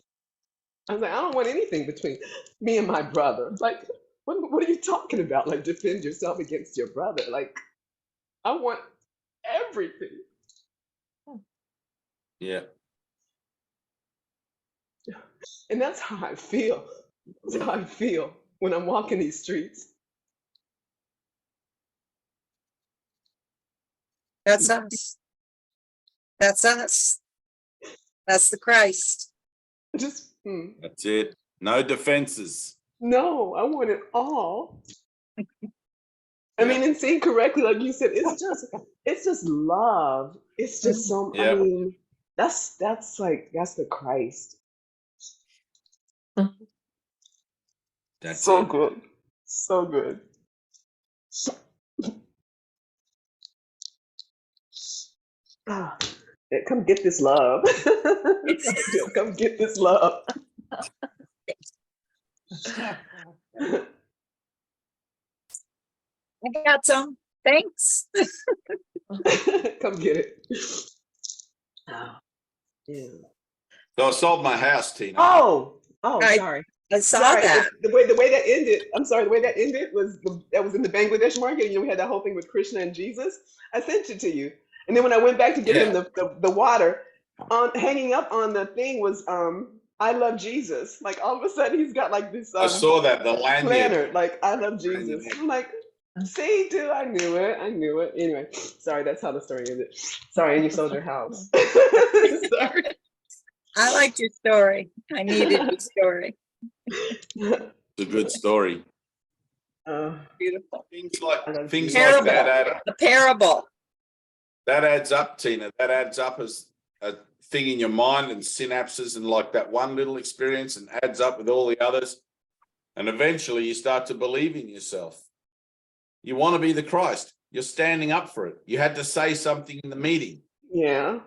I was like, I don't want anything between me and my brother. Like, what are you talking about? Like defend yourself against your brother. Like, I want everything. Yeah. And that's how I feel. That's how I feel when I'm walking these streets. That's us. That's us. That's the Christ. Just, That's it. No defenses. no, I want it all. I Yep. mean, and saying correctly, like you said, it's just love. It's just so, I Yep. mean, that's the Christ. That's So it. good. So good. Ah, yeah, come get this love. Come get this love. I got some. Thanks. Come get it. Oh, yeah. So I sold my house, Tina. Oh, I- sorry. I saw Sorry. that. The way that ended. I'm sorry. The way that ended was that was in the Bangladesh market. You know, we had that whole thing with Krishna and Jesus. I sent it to you, and then when I went back to give him the water, hanging up on the thing was I love Jesus. Like all of a sudden he's got like this I saw that, the lanyard. planner. Like I love Jesus. I'm like, see, dude, I knew it. I knew it. Anyway, sorry. That's how the story ended. Sorry, and you sold your house. Sorry. I liked your story. I needed your story. It's a good story. Beautiful. Things like Parable. that add, The parable. that adds up, Tina. That adds up as a thing in your mind and synapses and like that one little experience and adds up with all the others. And eventually you start to believe in yourself. You want to be the Christ. You're standing up for it. You had to say something in the meeting. Yeah.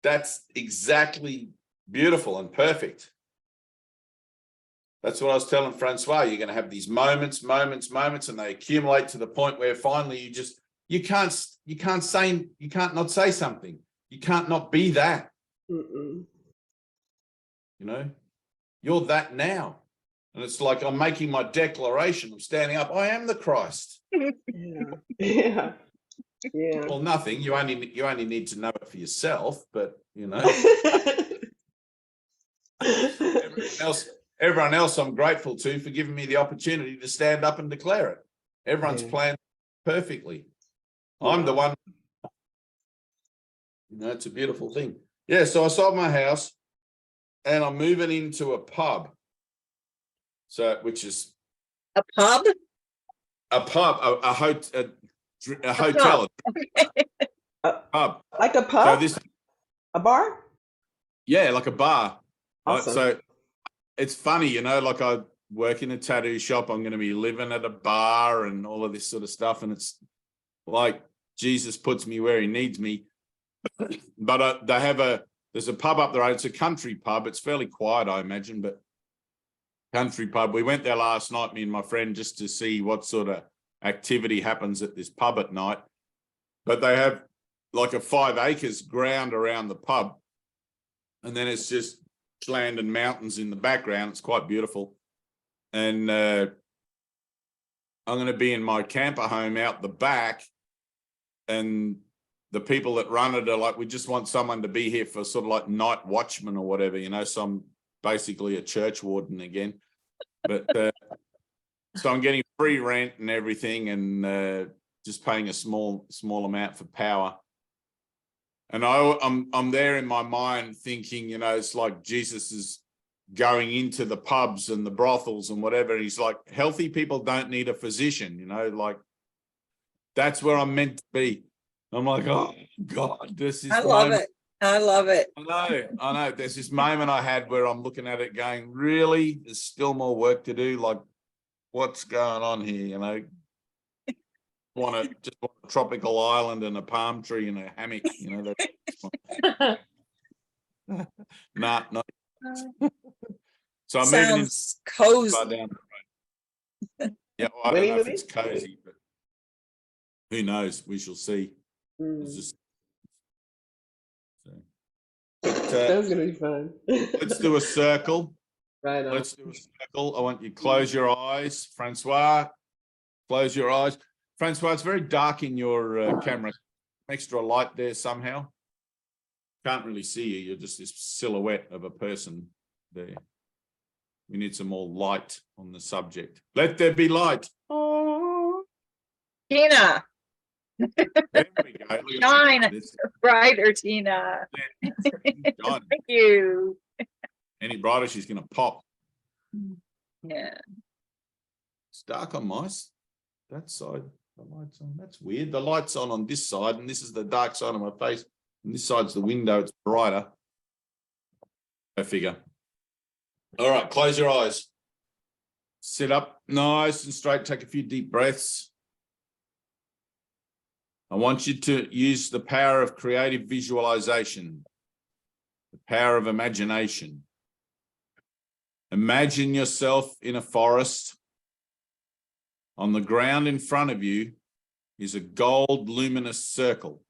That's exactly beautiful and perfect. That's what I was telling Francois. You're going to have these moments, and they accumulate to the point where finally you can't not say something. You can't not be that. Mm-mm. You know, you're that now. And it's like I'm making my declaration. I'm standing up. I am the Christ. Yeah. Yeah. Yeah. Well, nothing. You only need to know it for yourself, but you know, everyone else I'm grateful to for giving me the opportunity to stand up and declare it. Everyone's planned perfectly. I'm the one. You know, it's a beautiful thing. Yeah, so I sold my house and I'm moving into a pub. So, which is A pub? a pub, a hotel, a pub. Like a pub? So A bar? yeah, like a bar. Awesome. So it's funny, you know, like I work in a tattoo shop. I'm going to be living at a bar and all of this sort of stuff. And it's like Jesus puts me where he needs me. But there's a pub up the road. It's a country pub. It's fairly quiet, I imagine, but country pub. We went there last night, me and my friend, just to see what sort of activity happens at this pub at night. But they have like a 5 acres ground around the pub. And then it's just land and mountains in the background. It's quite beautiful. And I'm going to be in my camper home out the back. And the people that run it are like, we just want someone to be here for sort of like night watchman or whatever, you know. So I'm basically a church warden again. But so I'm getting free rent and everything and just paying a small amount for power. And I'm there in my mind thinking, you know, it's like Jesus is going into the pubs and the brothels and whatever. He's like, healthy people don't need a physician, you know, like that's where I'm meant to be. I'm like, oh God, this is. I love it. I love it. I know. There's this moment I had where I'm looking at it going, really? There's still more work to do. Like, what's going on here? You know, want a tropical island and a palm tree and a hammock. You know, nah. So I'm moving in. Sounds cozy. Down the road. Yeah, well, I don't know if it's cozy, but who knows? We shall see. It's just. That's gonna be fun. Let's do a circle. Right on. Let's do a circle. I want you to close your eyes, Francois. Close your eyes, Francois. It's very dark in your camera. Extra light there somehow. Can't really see you. You're just this silhouette of a person there. We need some more light on the subject. Let there be light. Oh. Tina, There we go. Look at shine this. brighter, Tina. Shine. Thank you. Any brighter, she's going to pop. Yeah. It's dark on that side. The light's on. That's weird. The light's on this side, and this is the dark side of my face. And this side's the window. It's brighter. Go figure. All right, close your eyes. Sit up nice and straight. Take a few deep breaths. I want you to use the power of creative visualization, the power of imagination. Imagine yourself in a forest. On the ground in front of you is a gold luminous circle,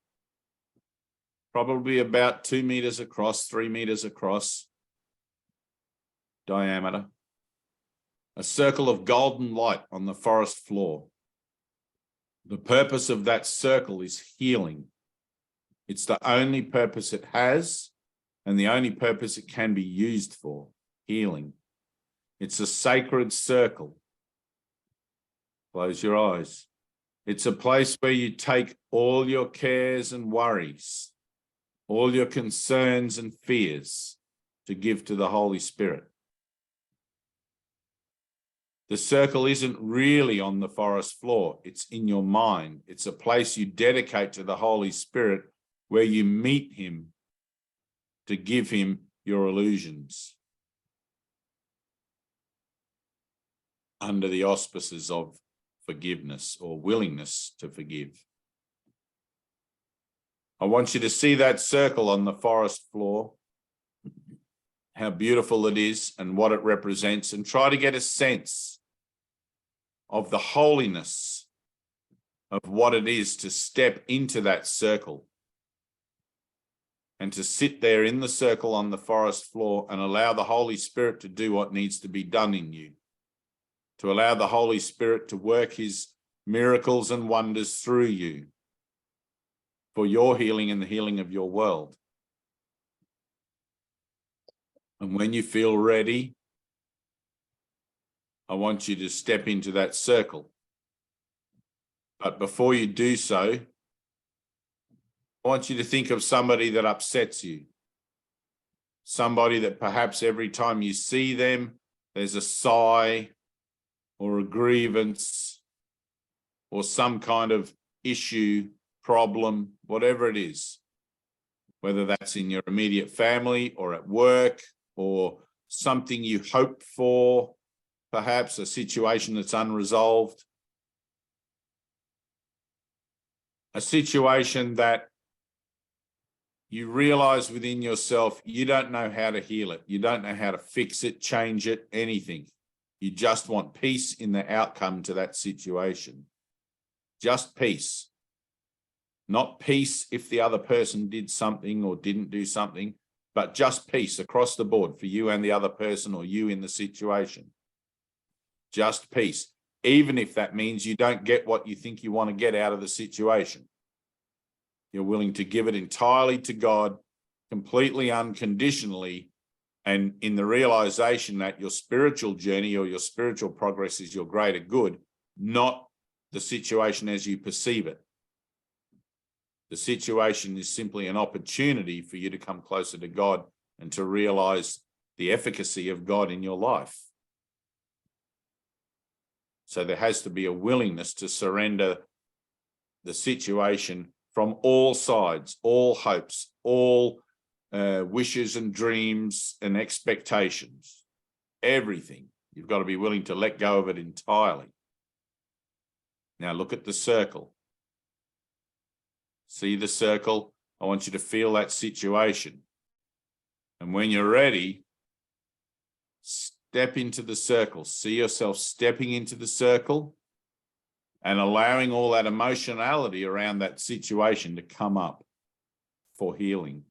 probably about 2 meters across, 3 meters across diameter. A circle of golden light on the forest floor. The purpose of that circle is healing. It's the only purpose it has, and the only purpose it can be used for, healing. It's a sacred circle. Close your eyes. It's a place where you take all your cares and worries, all your concerns and fears to give to the Holy Spirit. The circle isn't really on the forest floor. It's in your mind. It's a place you dedicate to the Holy Spirit where you meet him to give him your illusions under the auspices of forgiveness or willingness to forgive. I want you to see that circle on the forest floor, how beautiful it is and what it represents, and try to get a sense of the holiness of what it is to step into that circle and to sit there in the circle on the forest floor and allow the Holy Spirit to do what needs to be done in you, to allow the Holy Spirit to work his miracles and wonders through you for your healing and the healing of your world. And when you feel ready, I want you to step into that circle. But before you do so, I want you to think of somebody that upsets you. Somebody that perhaps every time you see them, there's a sigh or a grievance or some kind of issue, problem, whatever it is, whether that's in your immediate family or at work or something you hope for, perhaps a situation that's unresolved, a situation that you realize within yourself you don't know how to heal it, you don't know how to fix it, change it, anything. You just want peace in the outcome to that situation. Just peace. Not peace if the other person did something or didn't do something, but just peace across the board for you and the other person or you in the situation. Just peace, even if that means you don't get what you think you want to get out of the situation. You're willing to give it entirely to God, completely unconditionally, and in the realization that your spiritual journey or your spiritual progress is your greater good, not the situation as you perceive it. The situation is simply an opportunity for you to come closer to God and to realize the efficacy of God in your life. So there has to be a willingness to surrender the situation from all sides, all hopes, all wishes and dreams and expectations, everything. You've got to be willing to let go of it entirely. Now look at the circle. See the circle? I want you to feel that situation. And when you're ready, step into the circle. See yourself stepping into the circle and allowing all that emotionality around that situation to come up for healing.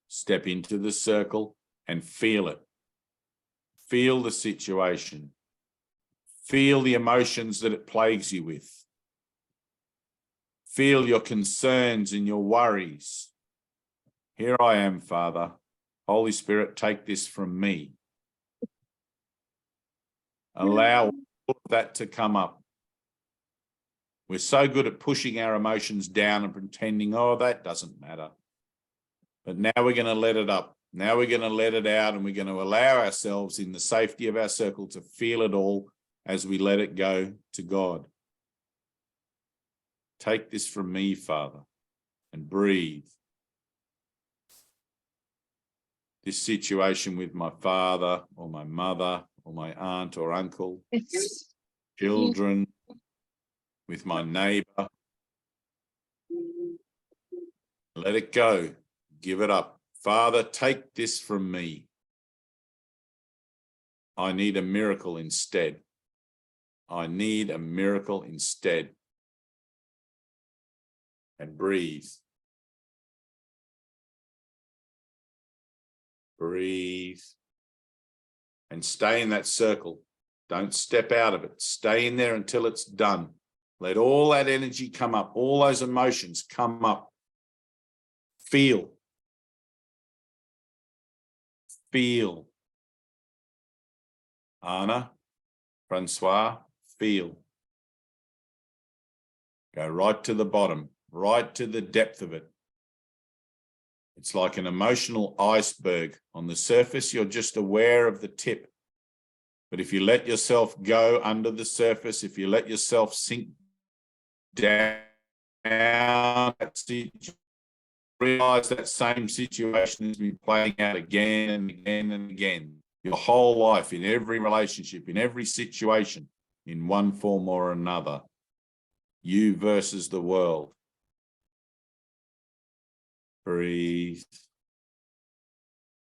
Step into the circle and feel it. Feel the situation. Feel the emotions that it plagues you with. Feel your concerns and your worries. Here I am, Father. Holy Spirit, take this from me. Allow all of that to come up. We're so good at pushing our emotions down and pretending, oh, that doesn't matter. But now we're going to let it up. Now we're going to let it out, and we're going to allow ourselves in the safety of our circle to feel it all as we let it go to God. Take this from me, Father, and breathe. This situation with my father or my mother or my aunt or uncle, children, with my neighbor. Let it go. Give it up. Father, take this from me. I need a miracle instead. I need a miracle instead. And breathe. Breathe. And stay in that circle. Don't step out of it. Stay in there until it's done. Let all that energy come up. All those emotions come up. Feel. Feel. Anna, Francois, feel. Go right to the bottom, right to the depth of it. It's like an emotional iceberg. On the surface, you're just aware of the tip. But if you let yourself go under the surface, if you let yourself sink down, realize that same situation has been playing out again and again and again. Your whole life, in every relationship, in every situation, in one form or another. You versus the world. Breathe.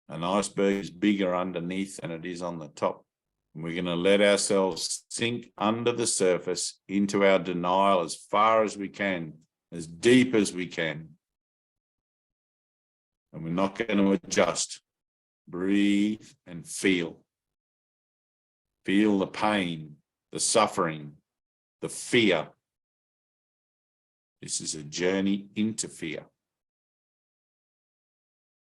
An iceberg is bigger underneath than it is on the top. And we're going to let ourselves sink under the surface into our denial as far as we can, as deep as we can. And we're not going to adjust. Breathe and feel. Feel the pain, the suffering, the fear. This is a journey into fear.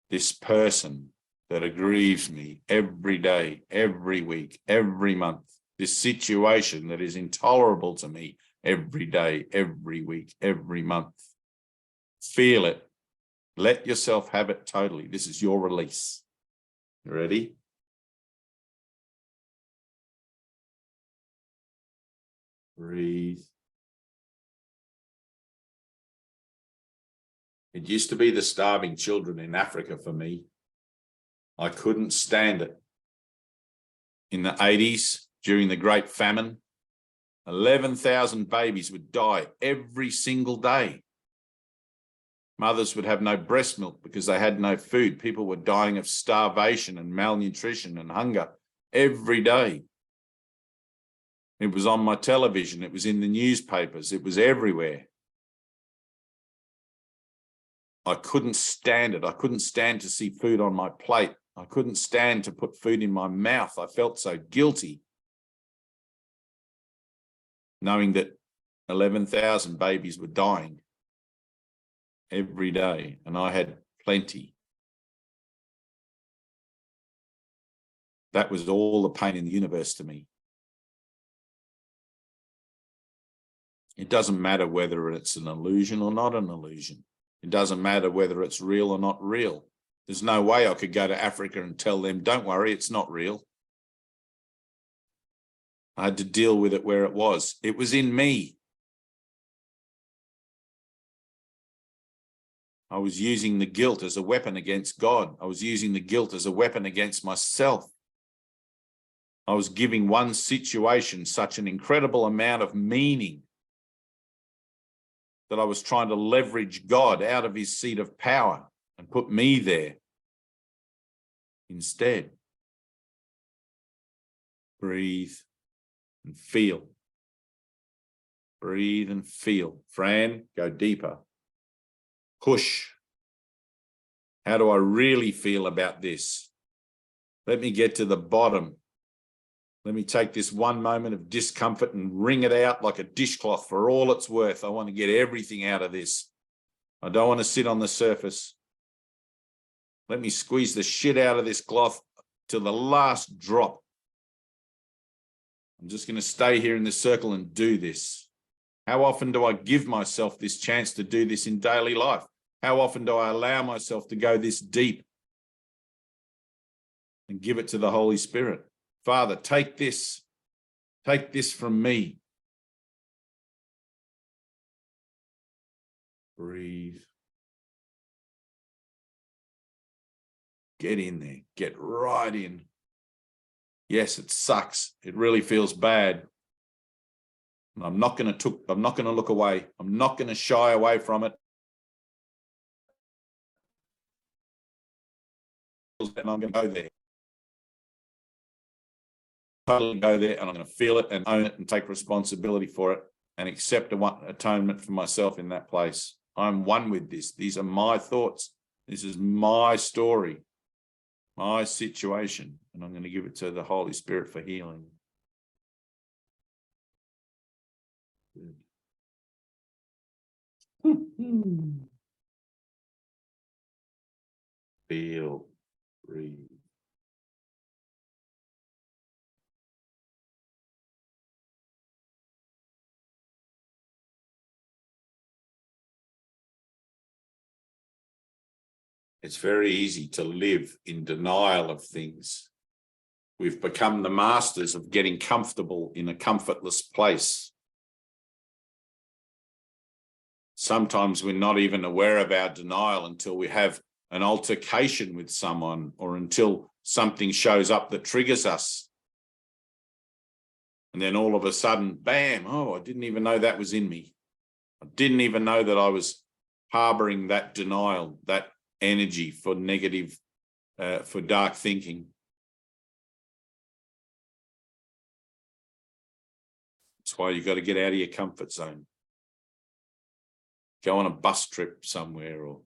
This person that aggrieves me every day, every week, every month. This situation that is intolerable to me every day, every week, every month. Feel it. Let yourself have it totally. This is your release. You ready? Breathe. It used to be the starving children in Africa for me. I couldn't stand it. In the 80s, during the Great Famine, 11,000 babies would die every single day. Mothers would have no breast milk because they had no food. People were dying of starvation and malnutrition and hunger every day. It was on my television. It was in the newspapers. It was everywhere. I couldn't stand it. I couldn't stand to see food on my plate. I couldn't stand to put food in my mouth. I felt so guilty, knowing that 11,000 babies were dying every day, and I had plenty. That was all the pain in the universe to me. It doesn't matter whether it's an illusion or not an illusion. It doesn't matter whether it's real or not real. There's no way I could go to Africa and tell them, don't worry, it's not real. I had to deal with it where it was. It was in me. I was using the guilt as a weapon against God. I was using the guilt as a weapon against myself. I was giving one situation such an incredible amount of meaning that I was trying to leverage God out of his seat of power and put me there instead. Breathe and feel. Breathe and feel. Fran, go deeper. Push. How do I really feel about this? Let me get to the bottom. Let me take this one moment of discomfort and wring it out like a dishcloth for all it's worth. I want to get everything out of this. I don't want to sit on the surface. Let me squeeze the shit out of this cloth till the last drop. I'm just going to stay here in the circle and do this. How often do I give myself this chance to do this in daily life? How often do I allow myself to go this deep and give it to the Holy Spirit? Father, take this from me. Breathe. Get in there. Get right in. Yes, it sucks. It really feels bad. And I'm not going to look away. I'm not going to shy away from it. And I'm going to go there. Totally go there, and I'm going to feel it and own it and take responsibility for it and accept atonement for myself in that place. I'm one with this. These are my thoughts. This is my story, my situation, and I'm going to give it to the Holy Spirit for healing. Feel, breathe. It's very easy to live in denial of things. We've become the masters of getting comfortable in a comfortless place. Sometimes we're not even aware of our denial until we have an altercation with someone or until something shows up that triggers us. And then all of a sudden, bam, oh, I didn't even know that was in me. I didn't even know that I was harboring that denial, that energy for negative, for dark thinking. That's why you've got to get out of your comfort zone. Go on a bus trip somewhere or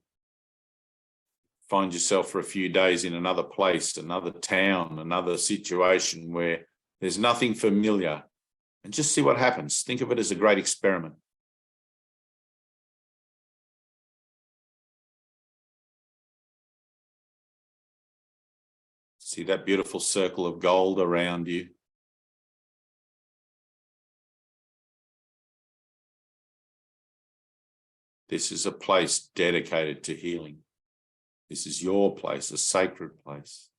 find yourself for a few days in another place, another town, another situation where there's nothing familiar, and just see what happens. Think of it as a great experiment. See that beautiful circle of gold around you? This is a place dedicated to healing. This is your place, a sacred place.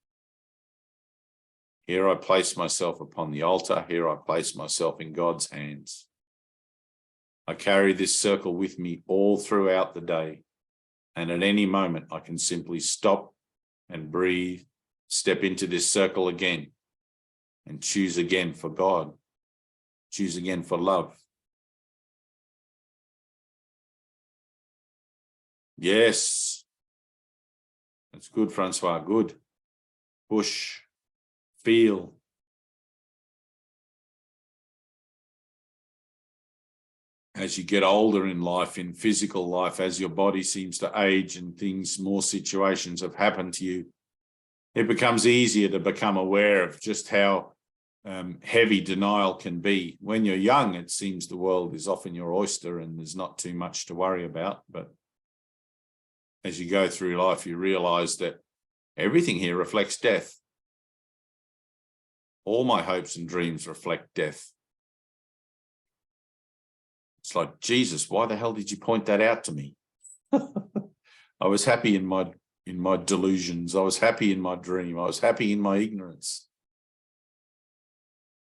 Here I place myself upon the altar. Here I place myself in God's hands. I carry this circle with me all throughout the day. And at any moment, I can simply stop and breathe, step into this circle again, and choose again for God. Choose again for love. Yes. That's good, Francois. Good. Push. Feel. As you get older in life, in physical life, as your body seems to age and things, more situations have happened to you, it becomes easier to become aware of just how heavy denial can be. When you're young, it seems the world is often your oyster and there's not too much to worry about. But as you go through life, you realize that everything here reflects death. All my hopes and dreams reflect death. It's like, Jesus, why the hell did you point that out to me? I was happy in my delusions. I was happy in my dream. I was happy in my ignorance.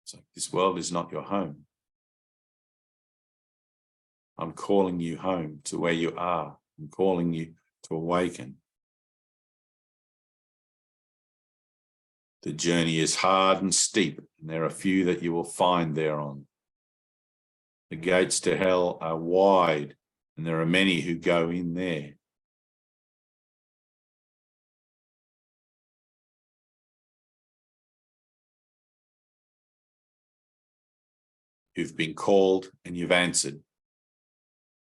It's like, this world is not your home. I'm calling you home to where you are. I'm calling you to awaken. The journey is hard and steep, and there are few that you will find thereon. The gates to hell are wide, and there are many who go in there. You've been called and you've answered.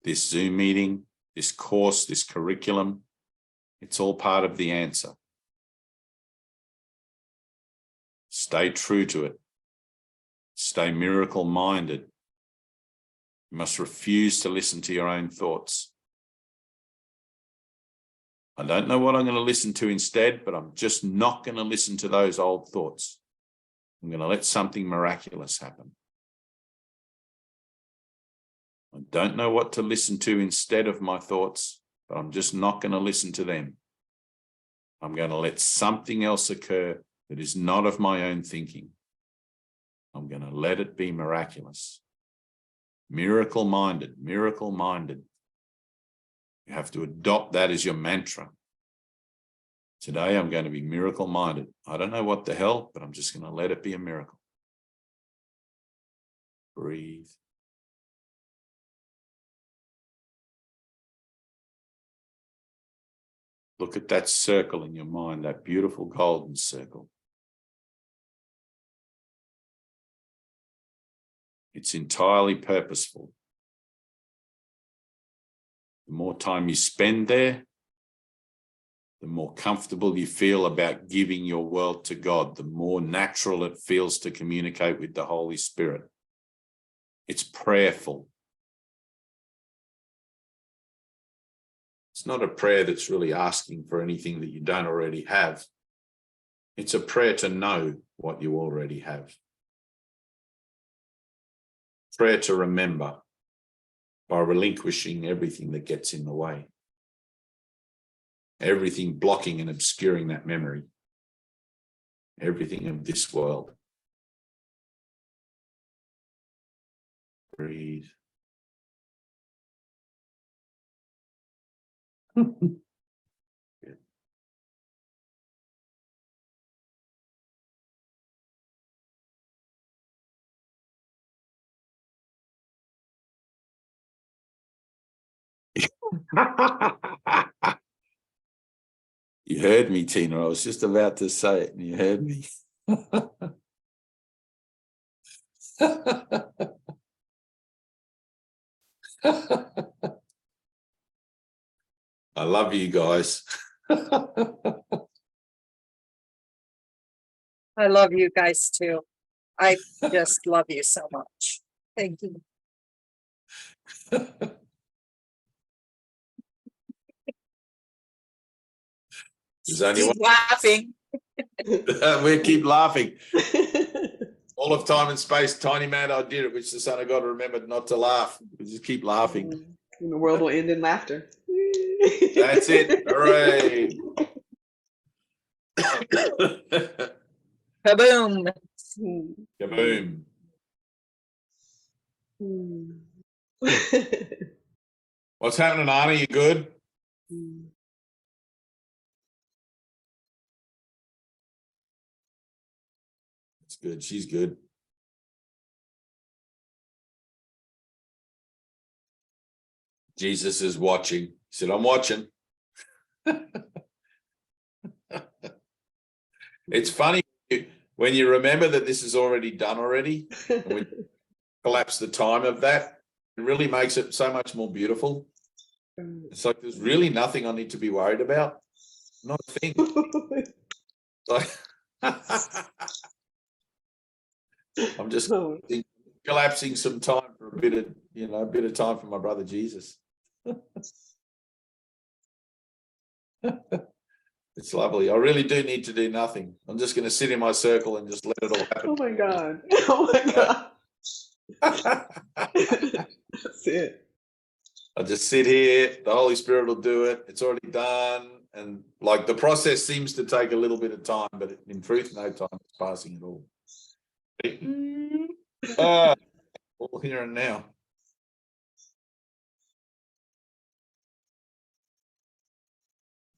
This Zoom meeting, this course, this curriculum, it's all part of the answer. Stay true to it. Stay miracle-minded. You must refuse to listen to your own thoughts. I don't know what I'm going to listen to instead, but I'm just not going to listen to those old thoughts. I'm going to let something miraculous happen. I don't know what to listen to instead of my thoughts, but I'm just not going to listen to them. I'm going to let something else occur that is not of my own thinking. I'm going to let it be miraculous. Miracle-minded, miracle-minded. You have to adopt that as your mantra. Today, I'm going to be miracle-minded. I don't know what the hell, but I'm just going to let it be a miracle. Breathe. Look at that circle in your mind, that beautiful golden circle. It's entirely purposeful. The more time you spend there, the more comfortable you feel about giving your world to God, the more natural it feels to communicate with the Holy Spirit. It's prayerful. It's not a prayer that's really asking for anything that you don't already have. It's a prayer to know what you already have. Prayer to remember by relinquishing everything that gets in the way. Everything blocking and obscuring that memory. Everything of this world. Breathe. You heard me, Tina. I was just about to say it and you heard me. I love you guys. I love you guys too. I just love you so much. Thank you. There's only Keep laughing. we keep laughing. All of time and space, tiny man, I did it, which the Son of God remembered not to laugh. We just keep laughing. And the world will end in laughter. That's it. Hooray. Kaboom. Kaboom. What's happening, Anna? You good? That's good. She's good. Jesus is watching. He said, I'm watching. It's funny when you remember that this is already done already, and when you collapse the time of that, it really makes it so much more beautiful. It's like there's really nothing I need to be worried about. Not a thing. Like, I'm just collapsing some time for a bit of time for my brother Jesus. It's lovely. I really do need to do nothing. I'm just going to sit in my circle and just let it all happen. Oh my God. Oh my God. That's it. I'll just sit here. The Holy Spirit will do it. It's already done. And like the process seems to take a little bit of time, but in truth, no time is passing at all. All here and now.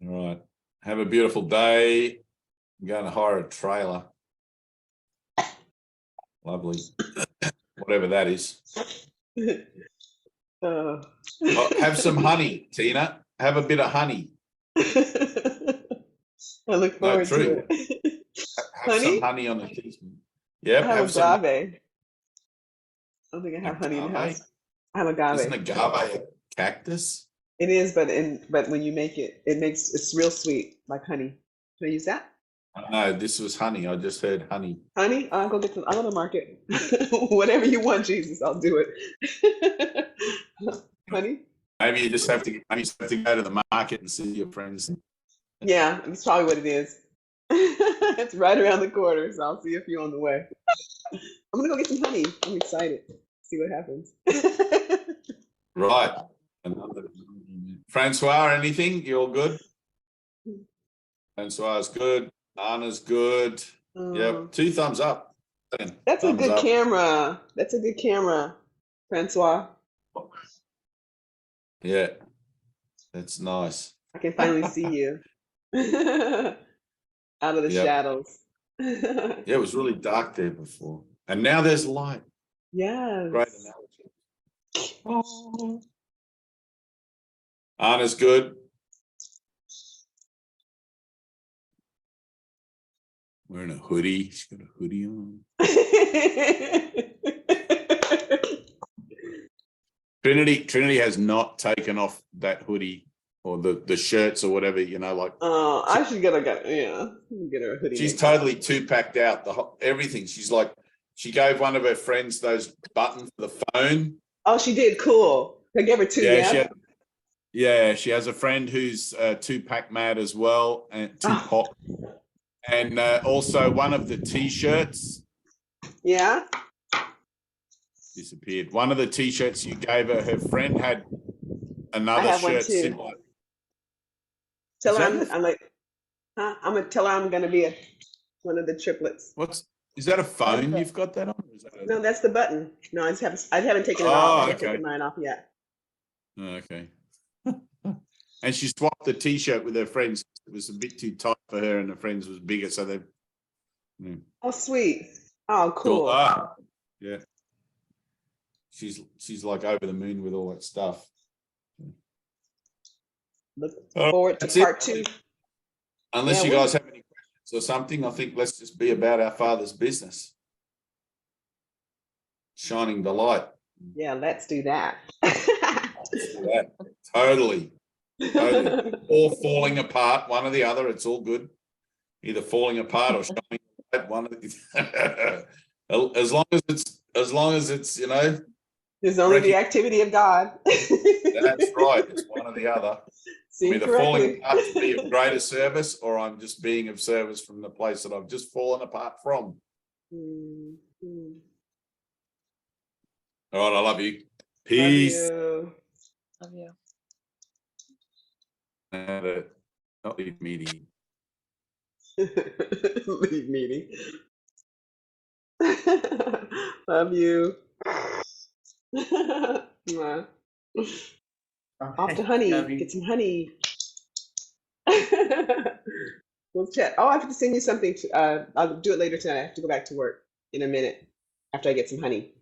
All right. Have a beautiful day. I'm going to hire a trailer. Lovely. Whatever that is. Have some honey, Tina. Have a bit of honey. I look forward to it. Have some honey on the teaspoon. Yep. I have agave. Some... I don't think I have honey in the house. I have agave. Isn't agave a cactus? It is, but when you make it, it's real sweet, like honey. Can I use that? No, this was honey. I just heard honey. Honey, I'll go get some. I'll go to the market. Whatever you want, Jesus, I'll do it. Honey? Maybe you just have to go to the market and see your friends. Yeah, that's probably what it is. It's right around the corner, so I'll see a few on the way. I'm gonna go get some honey. I'm excited. See what happens. Right. Francois, anything? You all good? Francois is good. Anna's good. Yep. 2 thumbs up. That's a Thumbs good up. camera. That's a good camera, Francois. Yeah. That's nice. I can finally see you out of the Yep. shadows. Yeah, it was really dark there before. And now there's light. Yes. Great analogy. Oh. Anna's good. Wearing a hoodie. She's got a hoodie on. Trinity has not taken off that hoodie or the shirts or whatever, you know, like. Oh, I should get her a hoodie. She's made. totally two-packed out, everything. She's like, she gave one of her friends those buttons for the phone. Oh, she did. Cool. I gave her 2. Yeah. She has a friend who's two-pack mad as well, and pop. And also one of the T-shirts Yeah. disappeared. One of the T-shirts you gave her friend had I another have one shirt too. similar. Tell Is her that I'm like, huh? I'm gonna tell her I'm gonna be one of the triplets. Is that a phone you've got that on? Or is that No, that's the button. No, I haven't taken it off. I haven't okay. taken mine off yet. Okay. And she swapped the T-shirt with her friends. It was a bit too tight for her, and her friends was bigger, so they. Oh, sweet. Oh, cool. Yeah. She's like over the moon with all that stuff. Look forward to That's part it. 2. Unless Yeah, you guys have any questions or something, I think let's just be about our Father's business. Shining the light. Yeah, let's do that. Yeah, totally. Or falling apart, one or the other. It's all good. Either falling apart or shining the light, one of the as long as it's, you know. There's only the activity of God. That's right. It's one or the other. See I'm either falling apart to be of greater service, or I'm just being of service from the place that I've just fallen apart from. Mm-hmm. All right, I love you. Peace. Love Love you. Not leave meeting. you. Leave meeting. Love you. Mwah. Off to honey. Love you. Get some honey. We'll chat. Oh, I have to send you something. I'll do it later tonight. I have to go back to work in a minute after I get some honey.